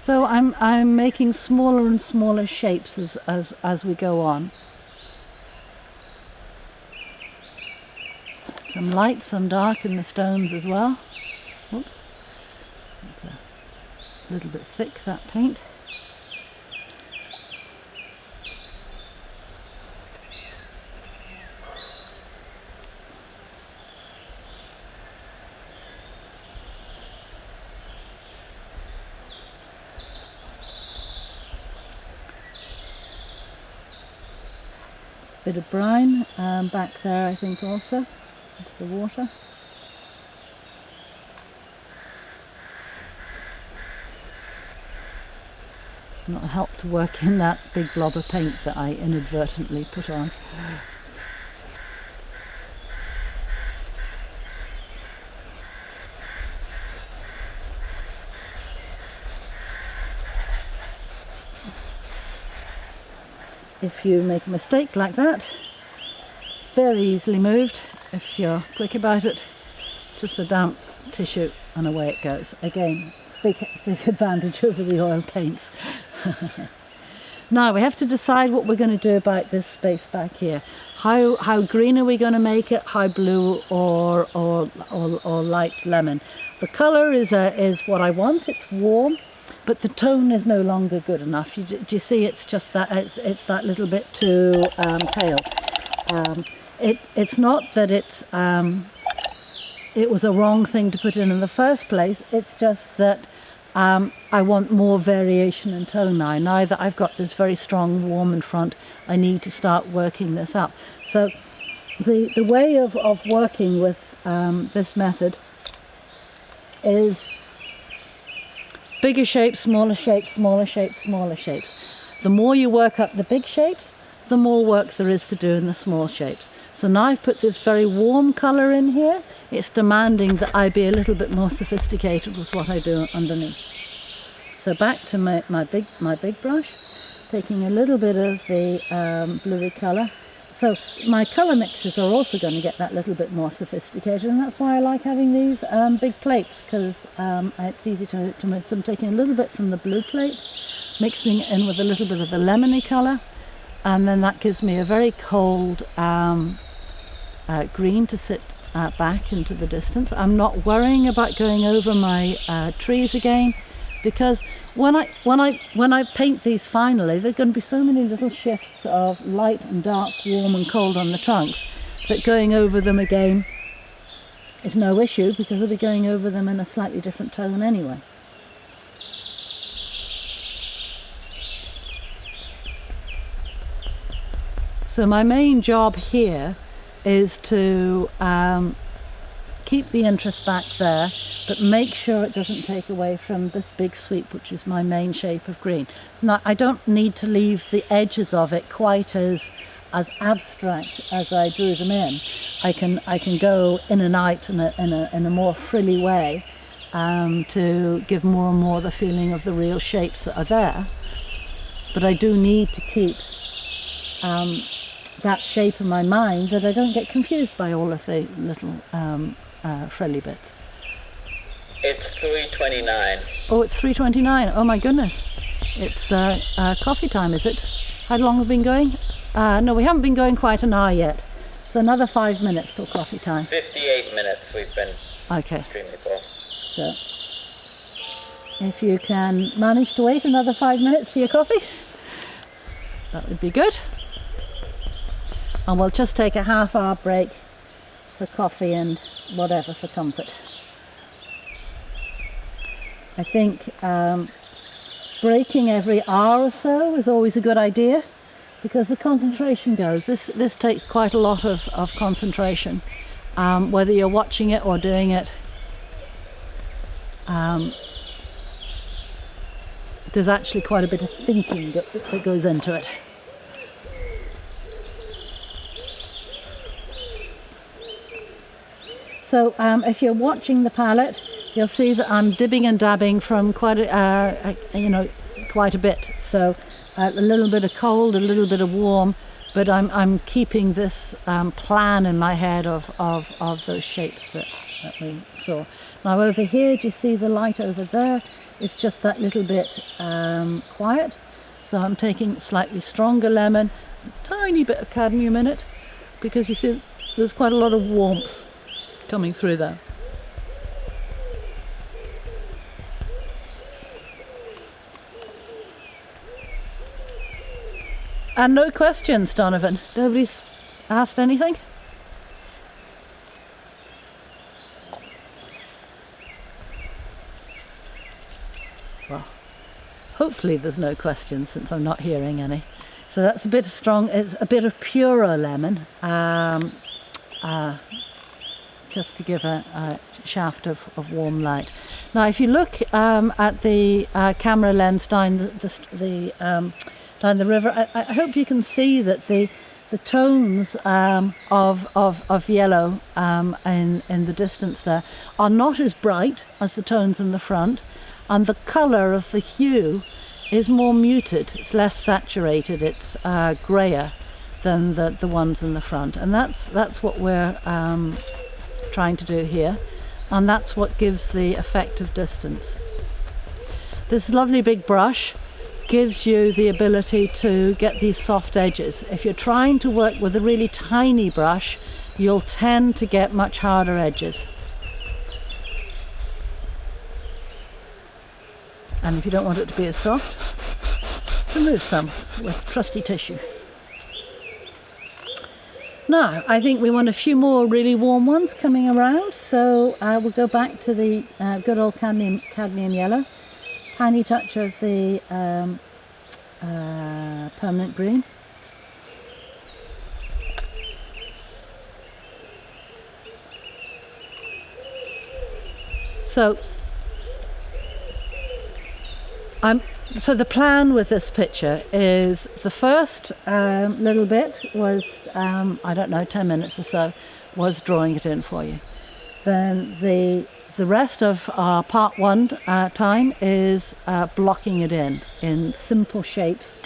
So I'm making smaller and smaller shapes as we go on. Some light, some dark in the stones as well. Whoops, it's a little bit thick, that paint. Bit of brine back there, I think, also into the water. Not a help to work in that big blob of paint that I inadvertently put on. If you make a mistake like that, very easily moved. If you're quick about it, just a damp tissue and away it goes. Again, big advantage over the oil paints. Now we have to decide what we're going to do about this space back here. How green are we going to make it? How blue or light lemon? The colour is what I want. It's warm, but the tone is no longer good enough. Do you see? It's just that it's that little bit too pale. It's not that it was a wrong thing to put in the first place. It's just that I want more variation in tone now. Now that I've got this very strong warm in front, I need to start working this up. So the way of working with this method is bigger shapes, smaller shapes, smaller shapes, smaller shapes. The more you work up the big shapes, the more work there is to do in the small shapes. So now I've put this very warm colour in here. It's demanding that I be a little bit more sophisticated with what I do underneath. So back to my big brush, taking a little bit of the bluey colour. So my colour mixes are also going to get that little bit more sophisticated, and that's why I like having these big plates, because it's easy to mix. So I'm taking a little bit from the blue plate, mixing it in with a little bit of the lemony colour, and then that gives me a very cold green to sit back into the distance. I'm not worrying about going over my trees again, because when I paint these finally, there are going to be so many little shifts of light and dark, warm and cold on the trunks, that going over them again is no issue, because I'll be going over them in a slightly different tone anyway. So my main job here is to keep the interest back there, but make sure it doesn't take away from this big sweep, which is my main shape of green. Now I don't need to leave the edges of it quite as abstract as I drew them in. I can go in and out in a more frilly way to give more and more the feeling of the real shapes that are there. But I do need to keep that shape in my mind, that I don't get confused by all of the little frilly bits. It's 3:29. Oh, it's 3:29. Oh my goodness. It's coffee time, is it? How long have we been going? No, we haven't been going quite an hour yet. So another 5 minutes till coffee time. 58 minutes we've been streaming for. So if you can manage to wait another 5 minutes for your coffee, that would be good. And we'll just take a half-hour break for coffee and whatever for comfort. I think breaking every hour or so is always a good idea, because the concentration goes. This takes quite a lot of concentration, whether you're watching it or doing it. There's actually quite a bit of thinking that goes into it. So if you're watching the palette, you'll see that I'm dibbing and dabbing from quite a bit. So a little bit of cold, a little bit of warm, but I'm keeping this plan in my head of those shapes that we saw. Now over here, do you see the light over there? It's just that little bit quiet. So I'm taking slightly stronger lemon, a tiny bit of cadmium in it, because you see there's quite a lot of warmth coming through there. And no questions, Donovan. Nobody's asked anything? Well, hopefully there's no questions, since I'm not hearing any. So that's a bit of strong, it's a bit of purer lemon. Just to give a shaft of warm light. Now if you look at the camera lens down the river, I hope you can see that the tones of yellow in the distance there are not as bright as the tones in the front, and the colour of the hue is more muted. It's less saturated, it's greyer than the ones in the front, and that's what we're trying to do here, and that's what gives the effect of distance. This lovely big brush gives you the ability to get these soft edges. If you're trying to work with a really tiny brush, you'll tend to get much harder edges. And if you don't want it to be as soft, remove some with trusty tissue. Now, I think we want a few more really warm ones coming around, so we'll go back to the good old cadmium yellow, tiny touch of the permanent green. So the plan with this picture is the first little bit was, I don't know, 10 minutes or so, was drawing it in for you. Then the rest of our part one time is blocking it in simple shapes,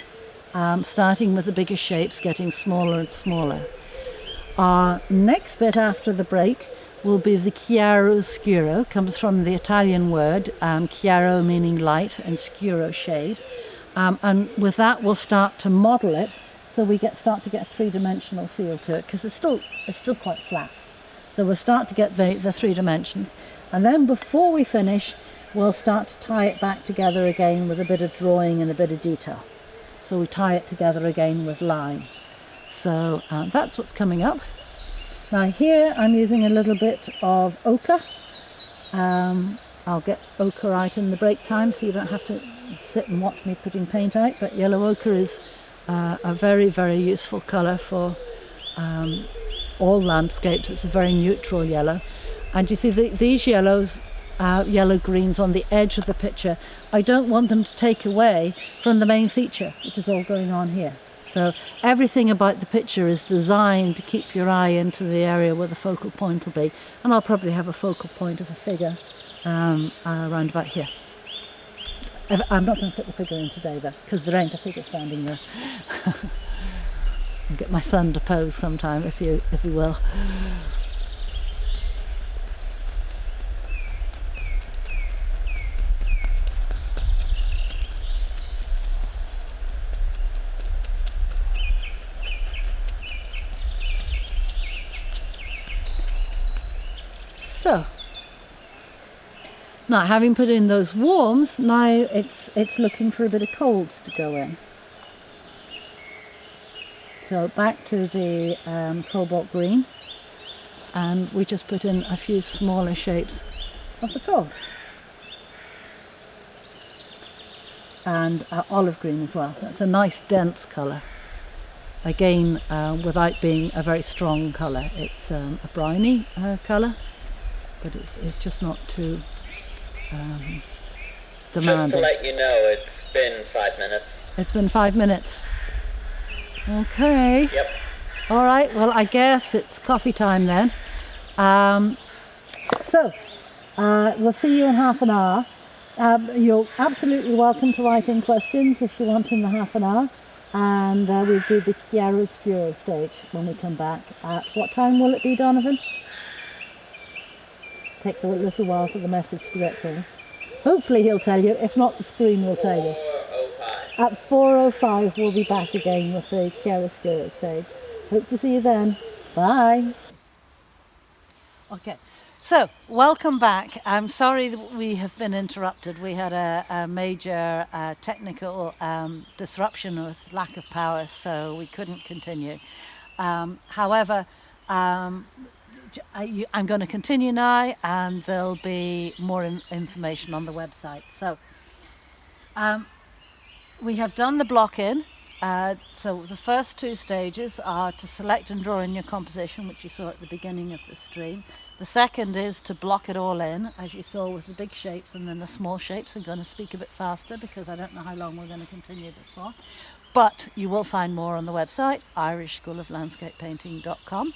starting with the bigger shapes, getting smaller and smaller. Our next bit after the break will be the chiaro scuro. Comes from the Italian word chiaro meaning light and scuro shade, and with that we'll start to model it, so we start to get a three-dimensional feel to it, because it's still quite flat. So we'll start to get the 3 dimensions, and then before we finish we'll start to tie it back together again with a bit of drawing and a bit of detail. So we tie it together again with line. So that's what's coming up. Now here I'm using a little bit of ochre. I'll get ochre out in the break time, so you don't have to sit and watch me putting paint out, but yellow ochre is a very, very useful colour for all landscapes. It's a very neutral yellow, and you see these yellows, yellow greens on the edge of the picture, I don't want them to take away from the main feature, which is all going on here. So everything about the picture is designed to keep your eye into the area where the focal point will be, and I'll probably have a focal point of a figure around about here. I'm not going to put the figure in today though, because there ain't a figure standing there. I'll get my son to pose sometime if you will. So, now having put in those warms, now it's looking for a bit of colds to go in. So back to the cobalt green, and we just put in a few smaller shapes of the cold. And olive green as well. That's a nice dense colour. Again, without being a very strong colour. It's a browny colour, but it's just not too demanding. Just to let you know, it's been 5 minutes. It's been 5 minutes. Okay. Yep. All right, well, I guess it's coffee time then. So, we'll see you in half an hour. You're absolutely welcome to write in questions if you want in the half an hour. And we'll do the chiaroscuro stage when we come back. At what time will it be, Donovan? Takes a little while for the message to get to him. Hopefully he'll tell you, if not the screen will tell you. 4:05. At 4:05 we'll be back again with the chiaroscuro stage. Hope to see you then. Bye. Okay, so welcome back. I'm sorry that we have been interrupted. We had a major technical disruption with lack of power, so we couldn't continue. However, I'm going to continue now, and there'll be more information on the website. So we have done the block in. So the first 2 stages are to select and draw in your composition, which you saw at the beginning of the stream. The second is to block it all in, as you saw with the big shapes and then the small shapes. I'm going to speak a bit faster because I don't know how long we're going to continue this for. But you will find more on the website, irishschooloflandscapepainting.com.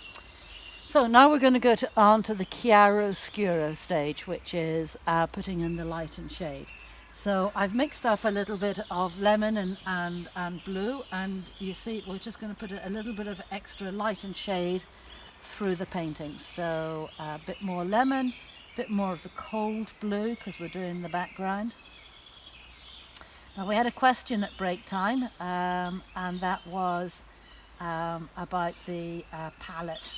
So now we're going to go on to the chiaroscuro stage, which is putting in the light and shade. So I've mixed up a little bit of lemon and blue, and you see we're just going to put a little bit of extra light and shade through the painting. So a bit more lemon, a bit more of the cold blue because we're doing the background. Now we had a question at break time, and that was about the palette.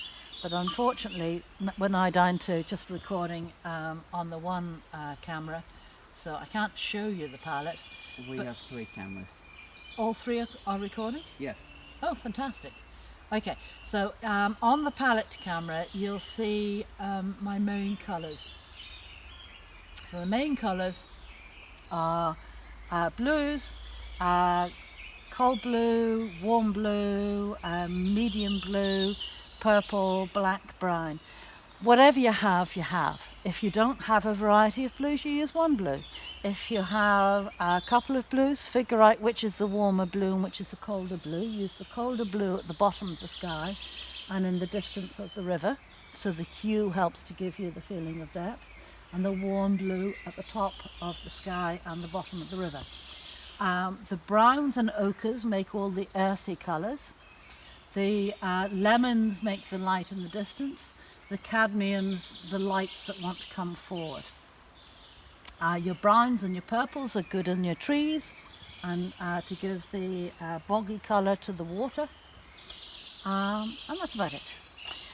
But unfortunately, when I down to just recording on the one camera, so I can't show you the palette. We have 3 cameras. All 3 are recording? Yes. Oh, fantastic. Okay, so on the palette camera, you'll see my main colours. So the main colours are blues, cold blue, warm blue, medium blue, purple, black, brown. Whatever you have, you have. If you don't have a variety of blues, you use one blue. If you have a couple of blues, figure out which is the warmer blue and which is the colder blue. Use the colder blue at the bottom of the sky and in the distance of the river, so the hue helps to give you the feeling of depth, and the warm blue at the top of the sky and the bottom of the river. The browns and ochres make all the earthy colours. The lemons make the light in the distance. The cadmiums, the lights that want to come forward. Your browns and your purples are good in your trees and to give the boggy colour to the water. And that's about it.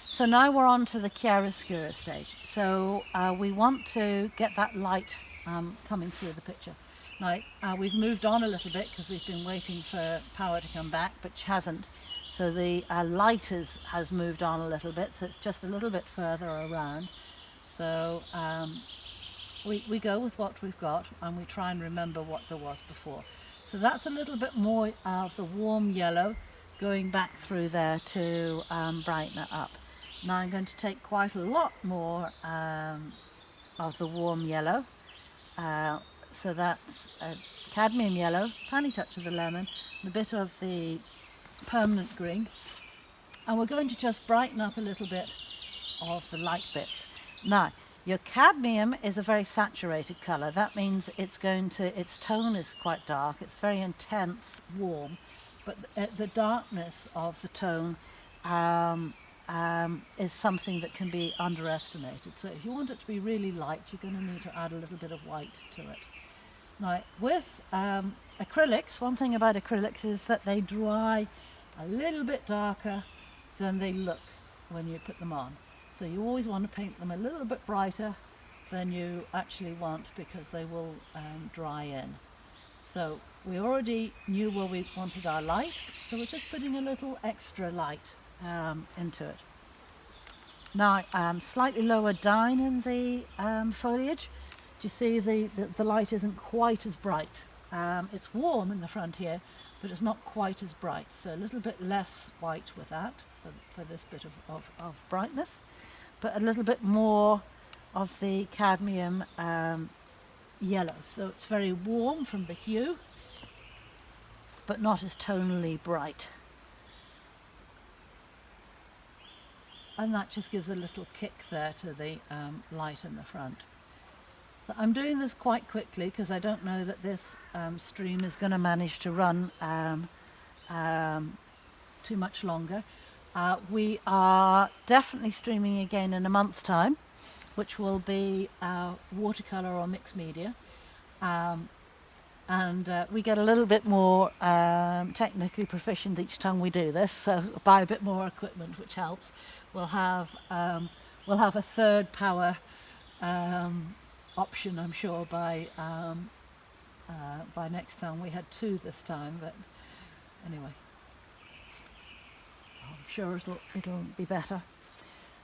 So now we're on to the chiaroscuro stage. So we want to get that light coming through the picture. Now we've moved on a little bit because we've been waiting for power to come back, but she hasn't. So the light has moved on a little bit, so it's just a little bit further around. So we go with what we've got, and we try and remember what there was before. So that's a little bit more of the warm yellow going back through there to brighten it up. Now I'm going to take quite a lot more of the warm yellow. So that's a cadmium yellow, tiny touch of the lemon, and a bit of the permanent green, and we're going to just brighten up a little bit of the light bits. Now your cadmium is a very saturated colour. That means its tone is quite dark, it's very intense warm, but the darkness of the tone is something that can be underestimated. So if you want it to be really light, you're going to need to add a little bit of white to it. Now with acrylics, one thing about acrylics is that they dry a little bit darker than they look when you put them on. So you always want to paint them a little bit brighter than you actually want, because they will dry in. So we already knew where we wanted our light, so we're just putting a little extra light into it. Now slightly lower down in the foliage, do you see the light isn't quite as bright? It's warm in the front here, but it's not quite as bright, so a little bit less white with that for this bit of brightness, but a little bit more of the cadmium yellow. So it's very warm from the hue, but not as tonally bright. And that just gives a little kick there to the light in the front. So I'm doing this quite quickly because I don't know that this stream is going to manage to run too much longer. We are definitely streaming again in a month's time, which will be watercolour or mixed media. And we get a little bit more technically proficient each time we do this, so buy a bit more equipment, which helps. We'll have a third power option, I'm sure, by next time. We had 2 this time, but anyway, I'm sure it'll be better.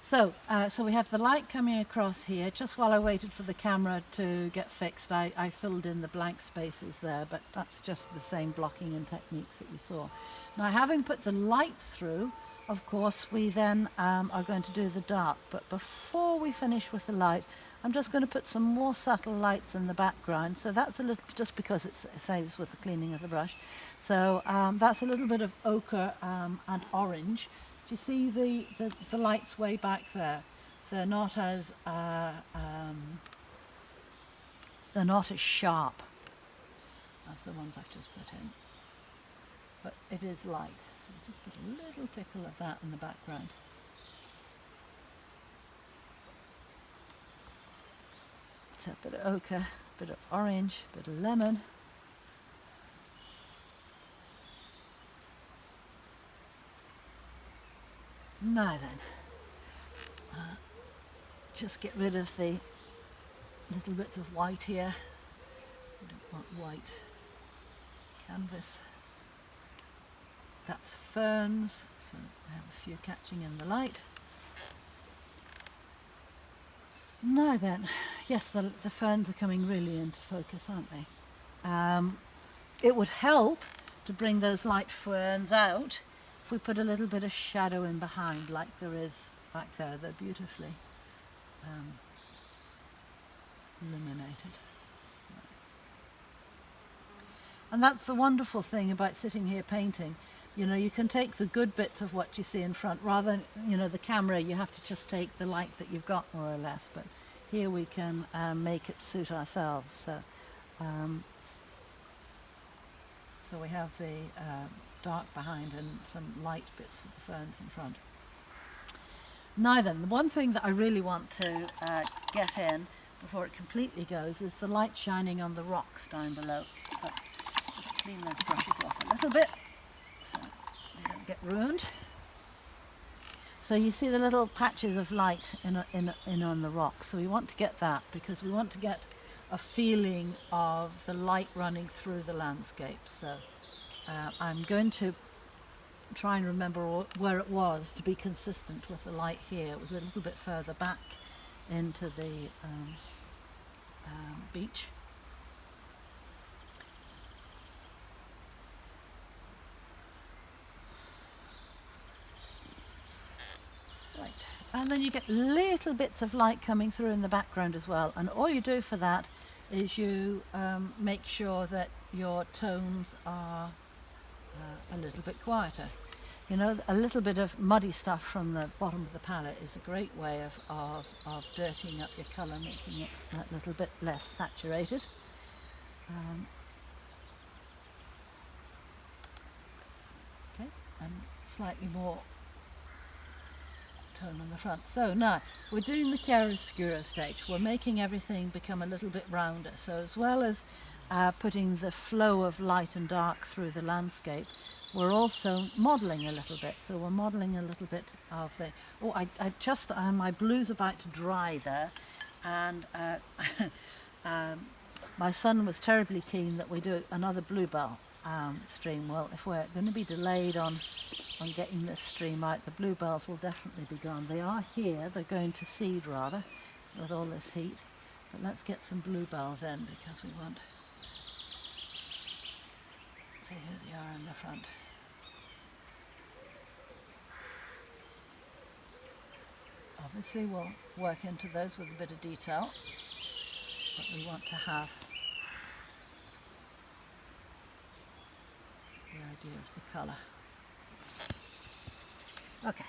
So we have the light coming across here. Just while I waited for the camera to get fixed, I filled in the blank spaces there, but that's just the same blocking and technique that you saw. Now, having put the light through, of course, we then are going to do the dark. But before we finish with the light, I'm just going to put some more subtle lights in the background. So that's a little, just because it saves with the cleaning of the brush. So that's a little bit of ochre and orange. Do you see the lights way back there? They're not as sharp as the ones I've just put in, but it is light. So just put a little tickle of that in the background. So a bit of ochre, a bit of orange, a bit of lemon, Now then, just get rid of the little bits of white here. We don't want white canvas. That's ferns, so I have a few catching in the light. Now then, yes, the ferns are coming really into focus, aren't they? It would help to bring those light ferns out if we put a little bit of shadow in behind, like there is back there. They're beautifully illuminated. And that's the wonderful thing about sitting here painting. You know, you can take the good bits of what you see in front, rather than, you know, the camera, you have to just take the light that you've got, more or less. But here we can make it suit ourselves. So we have the dark behind and some light bits for the ferns in front. Now then, the one thing that I really want to get in before it completely goes is the light shining on the rocks down below. But just clean those brushes off a little bit so they don't get ruined. So you see the little patches of light in on the rocks. So we want to get that because we want to get a feeling of the light running through the landscape. So I'm going to try and remember where it was to be consistent with the light here. It was a little bit further back into the beach. Right, and then you get little bits of light coming through in the background as well, and all you do for that is you make sure that your tones are a little bit quieter. You know, a little bit of muddy stuff from the bottom of the palette is a great way of dirtying up your colour, making it that little bit less saturated. Okay, and slightly more tone on the front. So now we're doing the chiaroscuro stage. We're making everything become a little bit rounder. So as well as putting the flow of light and dark through the landscape, we're also modelling a little bit. So we're modelling a little bit of the... Oh, my blue's about to dry there, and my son was terribly keen that we do another bluebell stream. Well, if we're going to be delayed on getting this stream out, the bluebells will definitely be gone. They are here, they're going to seed rather, with all this heat. But let's get some bluebells in because we want to see who they are in the front. Obviously we'll work into those with a bit of detail, but we want to have the idea of the colour. Okay,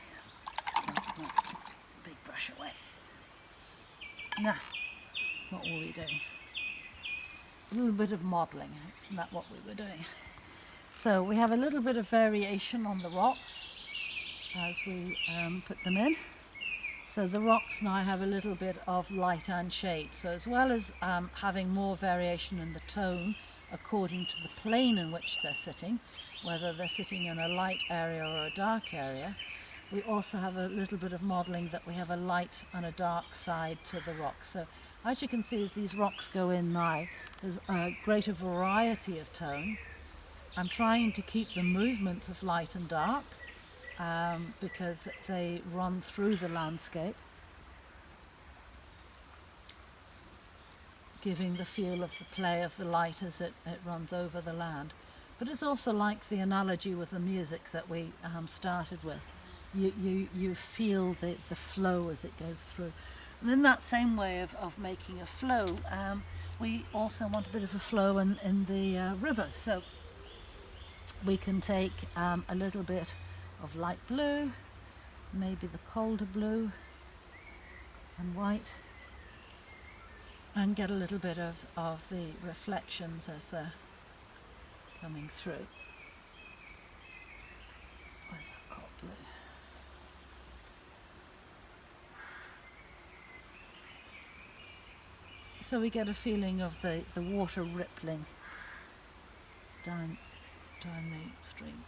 big brush away. Now, what were we doing? A little bit of modelling, isn't that what we were doing? So we have a little bit of variation on the rocks as we put them in. So the rocks now have a little bit of light and shade. So as well as having more variation in the tone according to the plane in which they're sitting, whether they're sitting in a light area or a dark area, we also have a little bit of modelling that we have a light and a dark side to the rocks. So as you can see, as these rocks go in now, there's a greater variety of tone. I'm trying to keep the movements of light and dark because they run through the landscape, giving the feel of the play of the light as it runs over the land. But it's also like the analogy with the music that we started with. You feel the flow as it goes through. And in that same way of making a flow, we also want a bit of a flow in the river. So we can take a little bit of light blue, maybe the colder blue and white, and get a little bit of the reflections as they're coming through. Where's that cold blue? So we get a feeling of the water rippling down the stream.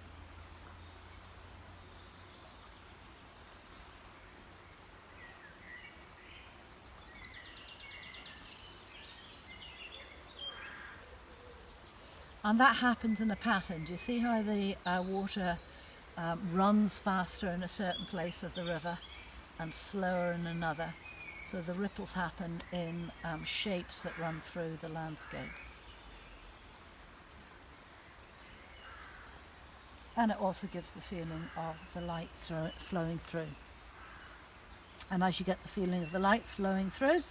And that happens in a pattern. Do you see how the water runs faster in a certain place of the river and slower in another? So the ripples happen in shapes that run through the landscape. And it also gives the feeling of the light flowing through. And as you get the feeling of the light flowing through,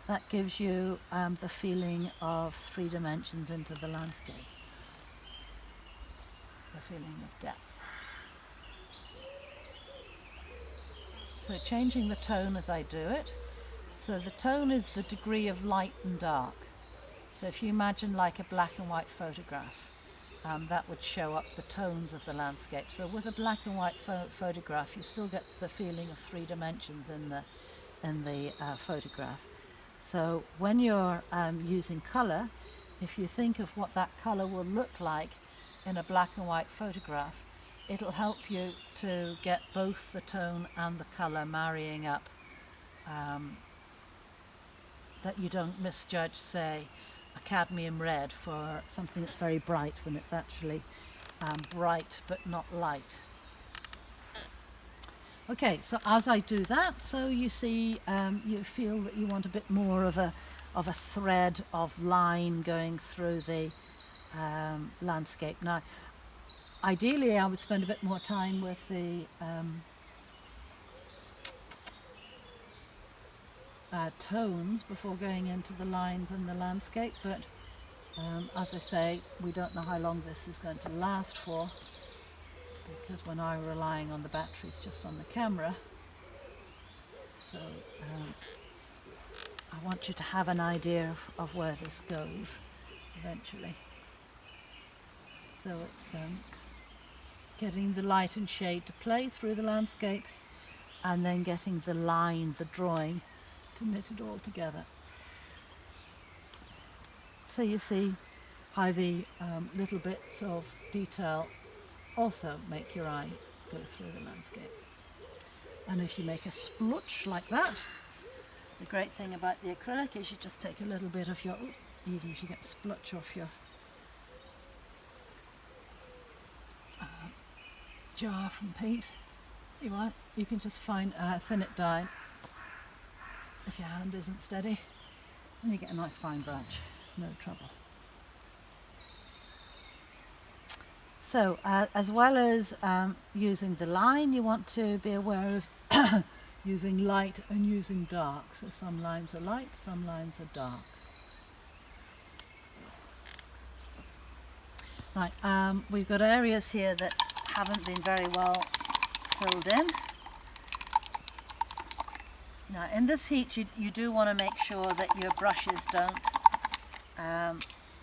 that gives you the feeling of 3 dimensions into the landscape. The feeling of depth. So changing the tone as I do it. So the tone is the degree of light and dark. So if you imagine like a black and white photograph, that would show up the tones of the landscape. So with a black and white photograph, you still get the feeling of 3 dimensions in the photograph. So when you're using colour, if you think of what that colour will look like in a black and white photograph, it'll help you to get both the tone and the colour marrying up, that you don't misjudge, say, a cadmium red for something that's very bright when it's actually bright but not light. Okay, so as I do that, so you see, you feel that you want a bit more of a thread of line going through the landscape. Now, ideally, I would spend a bit more time with the tones before going into the lines in the landscape, but as I say, we don't know how long this is going to last for, because we're now relying on the batteries just on the camera. So I want you to have an idea of where this goes eventually. So it's getting the light and shade to play through the landscape, and then getting the line, the drawing, to knit it all together. So you see how the little bits of detail also make your eye go through the landscape. And if you make a splotch like that, the great thing about the acrylic is you just take a little bit of your, even if you get a splotch off your jar from paint, you can just thin it down if your hand isn't steady, and you get a nice fine branch, no trouble. So as well as using the line, you want to be aware of using light and using dark. So some lines are light, some lines are dark. Right, we've got areas here that haven't been very well filled in. Now in this heat you do want to make sure that your brushes don't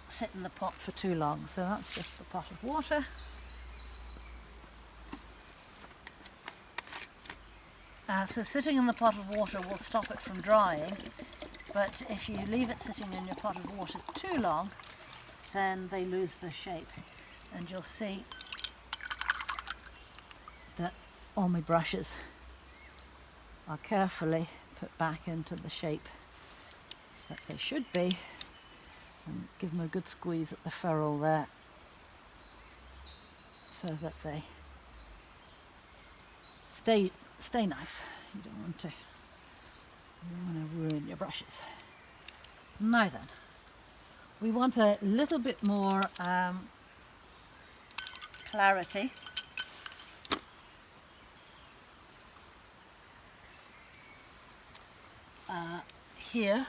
sit in the pot for too long. So that's just the pot of water. So sitting in the pot of water will stop it from drying, but if you leave it sitting in your pot of water too long, then they lose their shape. And you'll see that all my brushes are carefully put back into the shape that they should be, and give them a good squeeze at the ferrule there so that they stay nice. You don't want to ruin your brushes. Now then, we want a little bit more clarity. Here.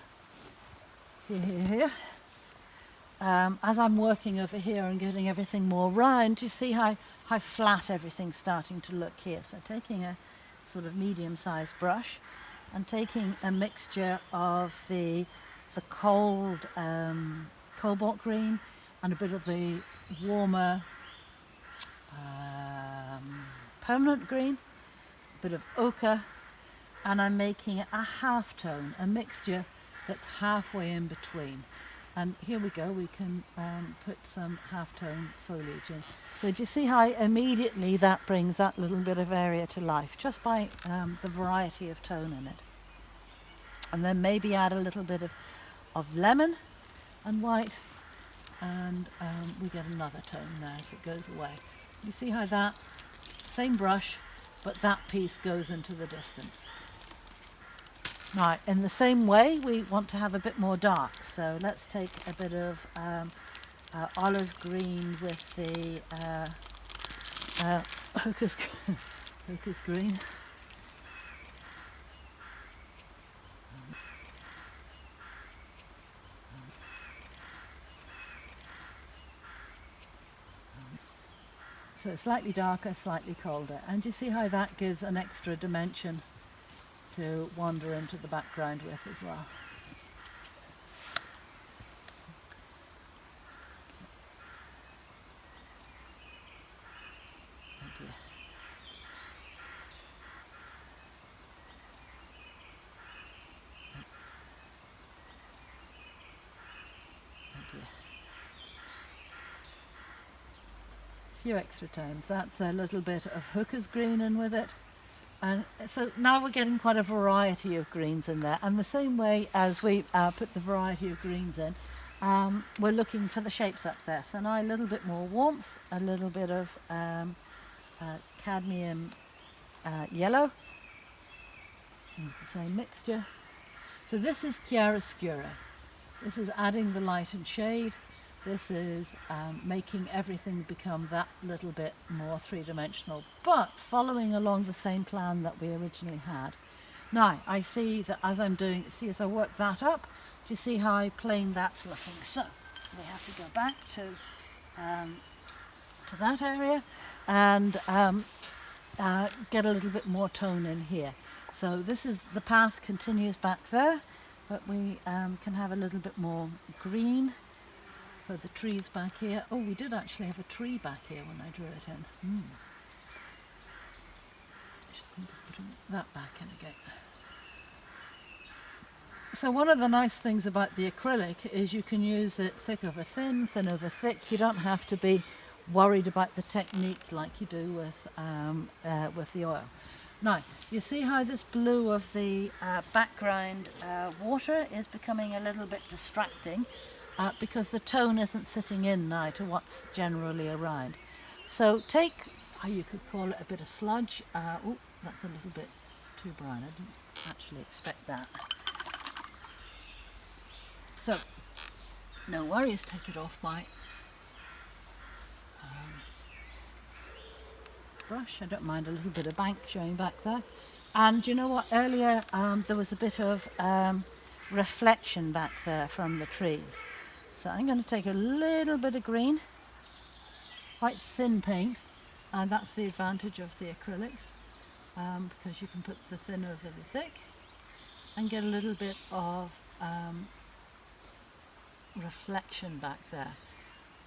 As I'm working over here and getting everything more round, you see how flat everything's starting to look here. So taking a sort of medium-sized brush and taking a mixture of the cold cobalt green and a bit of the warmer permanent green, a bit of ochre, and I'm making a half tone, a mixture that's halfway in between. And here we go, we can put some half-tone foliage in. So do you see how immediately that brings that little bit of area to life, just by the variety of tone in it. And then maybe add a little bit of lemon and white, and we get another tone there as it goes away. You see how that, same brush, but that piece goes into the distance. Now, in the same way, we want to have a bit more dark, so let's take a bit of olive green with the Hooker's green. So slightly darker, slightly colder. And you see how that gives an extra dimension to wander into the background with as well. Oh dear. Oh dear. A few extra tones. That's a little bit of Hooker's green in with it. And so now we're getting quite a variety of greens in there. And the same way as we put the variety of greens in, we're looking for the shapes up there. So now a little bit more warmth, a little bit of cadmium yellow, in the same mixture. So this is chiaroscuro. This is adding the light and shade. This is making everything become that little bit more three-dimensional, but following along the same plan that we originally had. Now, I see that as I'm doing, as I work that up, do you see how plain that's looking? So, we have to go back to that area and get a little bit more tone in here. So this is, the path continues back there, but we can have a little bit more green for the trees back here. Oh, we did actually have a tree back here when I drew it in. Just think of putting that back in again. So one of the nice things about the acrylic is you can use it thick over thin, thin over thick. You don't have to be worried about the technique like you do with the oil. Now, you see how this blue of the background water is becoming a little bit distracting. Because the tone isn't sitting in now to what's generally around. So take, you could call it a bit of sludge. Oh, that's a little bit too brown. I didn't actually expect that. So, no worries, take it off my brush. I don't mind a little bit of bank showing back there. And you know what, earlier there was a bit of reflection back there from the trees. So I'm going to take a little bit of green, quite thin paint, and that's the advantage of the acrylics, because you can put the thin over the thick and get a little bit of reflection back there.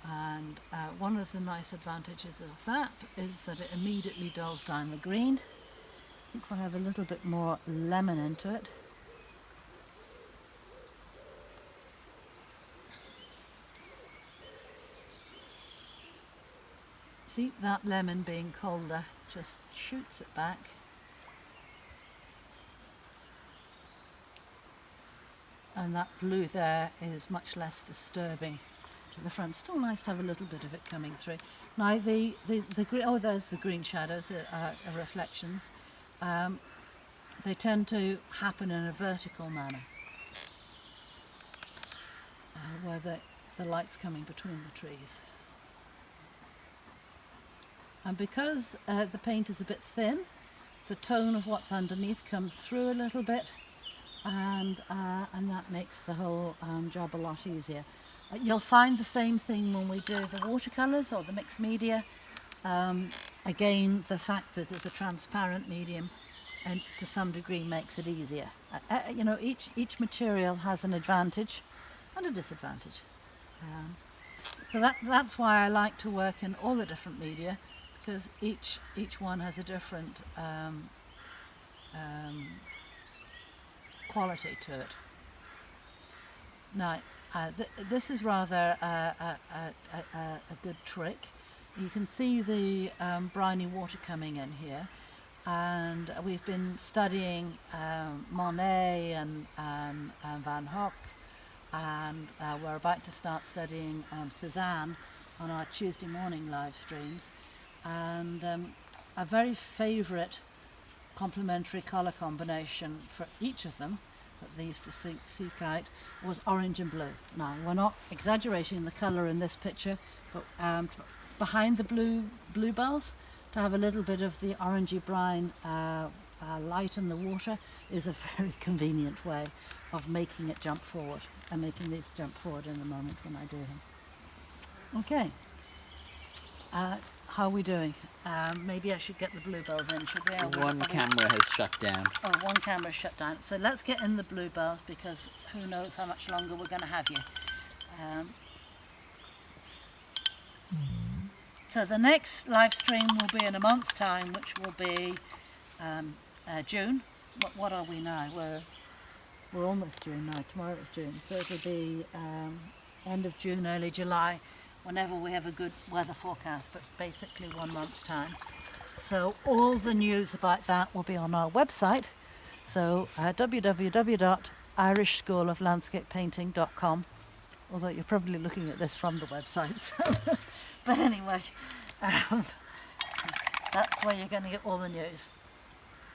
And one of the nice advantages of that is that it immediately dulls down the green. I think we'll have a little bit more lemon into it. See, that lemon being colder just shoots it back. And that blue there is much less disturbing to the front. Still nice to have a little bit of it coming through. Now the green, oh, there's the green shadows, reflections. They tend to happen in a vertical manner, where the light's coming between the trees. And because the paint is a bit thin, the tone of what's underneath comes through a little bit, and that makes the whole job a lot easier. You'll find the same thing when we do the watercolours or the mixed media. Again, the fact that it's a transparent medium and to some degree makes it easier. You know, each material has an advantage and a disadvantage. So that's why I like to work in all the different media, because each one has a different quality to it. Now, this is rather a good trick. You can see the briny water coming in here, and we've been studying Monet and Van Gogh and we're about to start studying Cézanne on our Tuesday morning live streams. And a very favourite complementary colour combination for each of them that they used to seek out was orange and blue. Now, we're not exaggerating the colour in this picture, but behind the bluebells, to have a little bit of the orangey brine light in the water is a very convenient way of making it jump forward, and making these jump forward in the moment when I do them. Okay, how are we doing? Maybe I should get the bluebells in, should we? One camera has shut down. Oh, one camera shut down. So let's get in the bluebells, because who knows how much longer we're going to have you. So the next live stream will be in a month's time, which will be June. What are we now? We're almost June now. Tomorrow is June. So it'll be end of June, early July, whenever we have a good weather forecast, but basically 1 month's time. So all the news about that will be on our website. So www.irishschooloflandscapepainting.com, although you're probably looking at this from the website. So but anyway, that's where you're going to get all the news.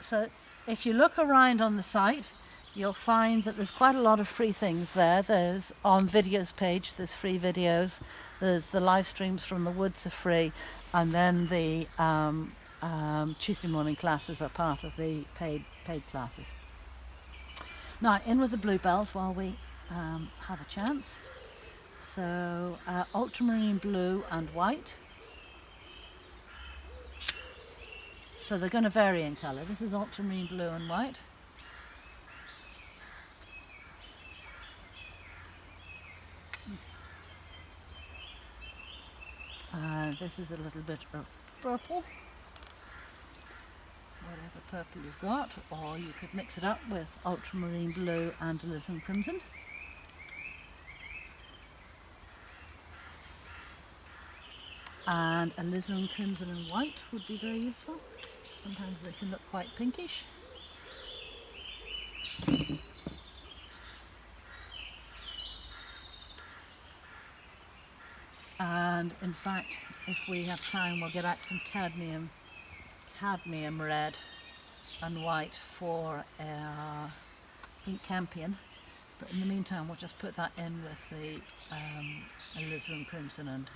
So if you look around on the site, you'll find that there's quite a lot of free things there. There's on videos page, there's free videos. There's the live streams from the woods are free, and then the Tuesday morning classes are part of the paid classes. Now, in with the bluebells while we have a chance. So ultramarine blue and white. So they're going to vary in colour. This is ultramarine blue and white. This is a little bit of purple, whatever purple you've got, or you could mix it up with ultramarine blue and alizarin crimson. And alizarin crimson and white would be very useful. Sometimes they can look quite pinkish. And in fact, if we have time, we'll get out some cadmium red and white for pink campion. But in the meantime, we'll just put that in with the alizarin crimson and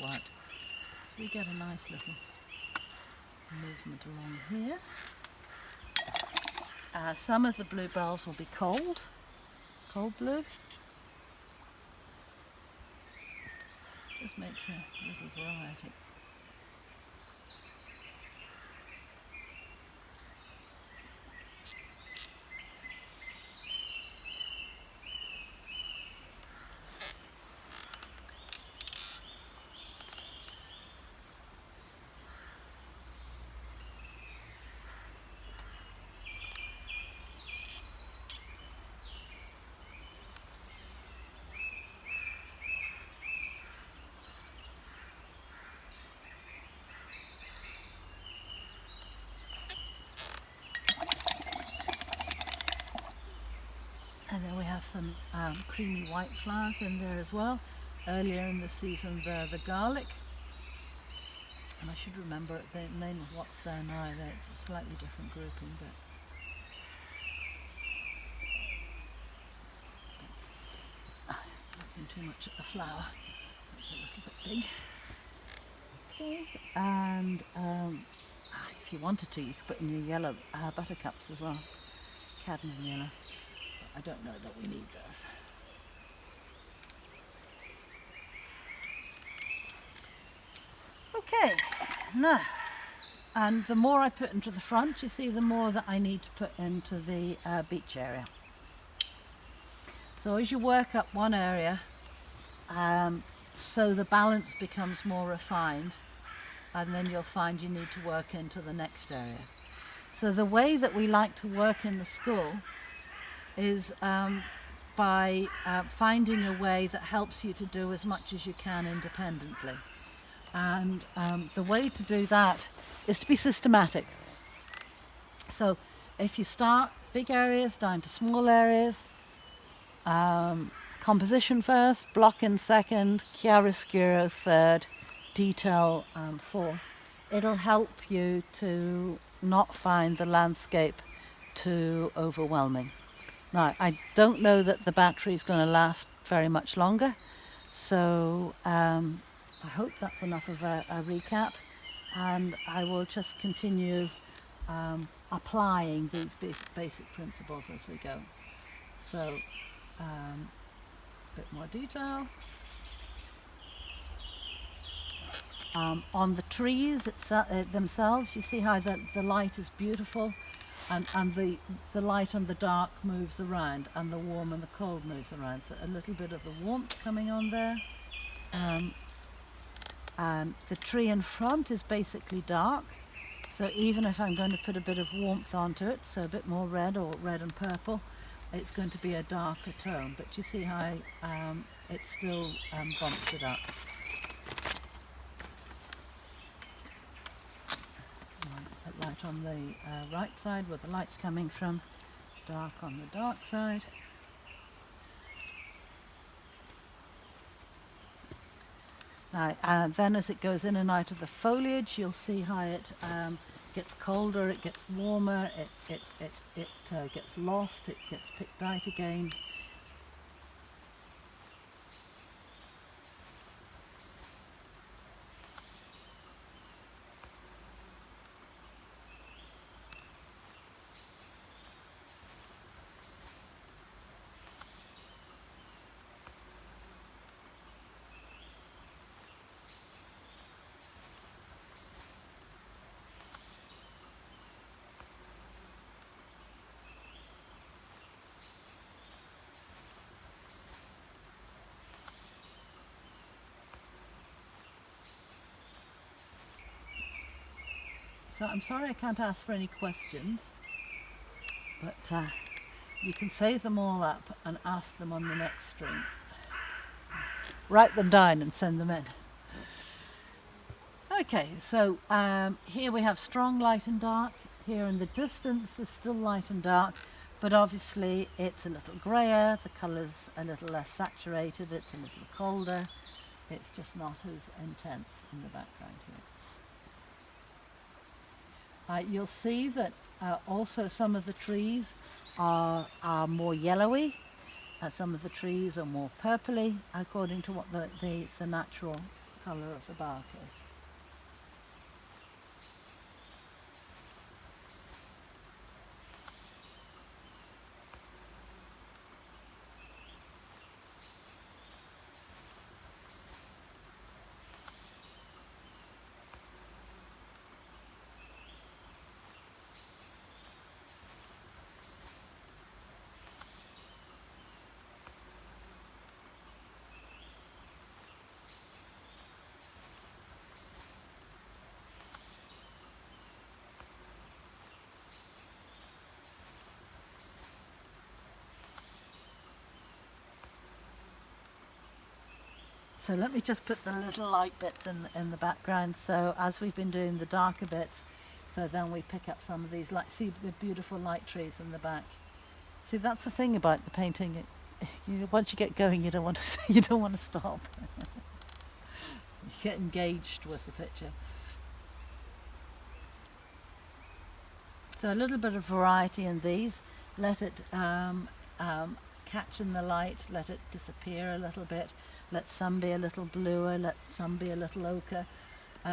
white. So we get a nice little movement along here. Some of the bluebells will be cold blue. This makes a little variety. And then we have some creamy white flowers in there as well. Earlier in the season, the garlic. And I should remember the name of what's there now. It's a slightly different grouping, but looking too much at the flower. It's a little bit big. Okay. And if you wanted to, you could put in your yellow buttercups as well. Cadmium yellow. I don't know that we need those. Okay, now, and the more I put into the front, you see, the more that I need to put into the beach area. So as you work up one area, so the balance becomes more refined, and then you'll find you need to work into the next area. So the way that we like to work in the school is by finding a way that helps you to do as much as you can independently. And the way to do that is to be systematic. So if you start big areas down to small areas, composition first, blocking second, chiaroscuro third, detail fourth. It'll help you to not find the landscape too overwhelming. Now, I don't know that the battery is going to last very much longer, so I hope that's enough of a recap, and I will just continue applying these basic principles as we go. So, a bit more detail. On the trees themselves, you see how the light is beautiful, and the light and the dark moves around, and the warm and the cold moves around. So a little bit of the warmth coming on there. And the tree in front is basically dark, so even if I'm going to put a bit of warmth onto it, so a bit more red or red and purple, it's going to be a darker tone. But you see how it still bumps it up. Light on the right side where the light's coming from, dark on the dark side. Now, then as it goes in and out of the foliage, you'll see how it gets colder, it gets warmer, it gets lost, it gets picked out again. So I'm sorry I can't ask for any questions, but you can save them all up and ask them on the next stream. Write them down and send them in. Okay, so here we have strong light and dark. Here in the distance there's still light and dark, but obviously it's a little greyer, the colour's a little less saturated, it's a little colder, it's just not as intense in the background here. You'll see that also some of the trees are more yellowy, some of the trees are more purpley, according to what the natural colour of the bark is. So let me just put the little light bits in the background. So as we've been doing the darker bits, so then we pick up some of these light. See the beautiful light trees in the back. See, that's the thing about the painting. Once you get going, you don't want to stop. You get engaged with the picture. So a little bit of variety in these. Let it catch in the light. Let it disappear a little bit. Let some be a little bluer, let some be a little ochre,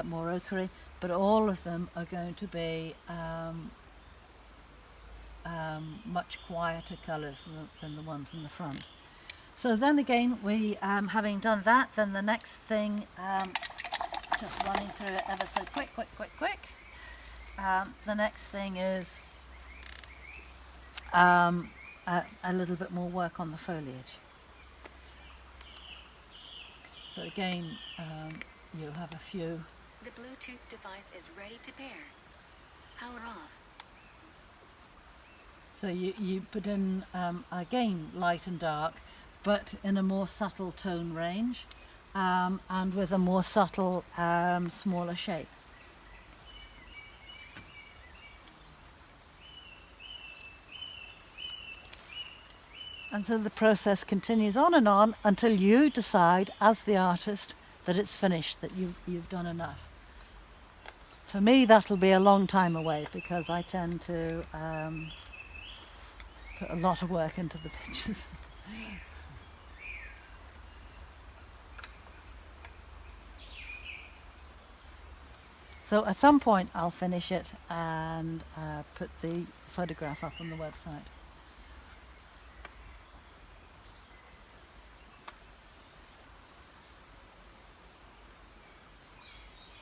more ochre, but all of them are going to be much quieter colours than the ones in the front. So then again, we having done that, then the next thing, just running through it ever so quick. The next thing is a little bit more work on the foliage. So again, you'll have a few. The Bluetooth device is ready to pair. Power off. So you put in, again, light and dark, but in a more subtle tone range, and with a more subtle, smaller shape. And so the process continues on and on until you decide, as the artist, that it's finished, that you've done enough. For me, that'll be a long time away because I tend to put a lot of work into the pictures. So at some point I'll finish it and put the photograph up on the website.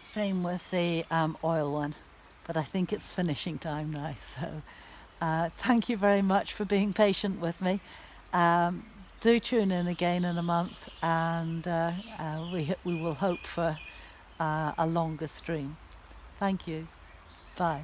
Same with the oil one, but I think it's finishing time now. So thank you very much for being patient with me. Do tune in again in a month, and we will hope for a longer stream. Thank you. Bye.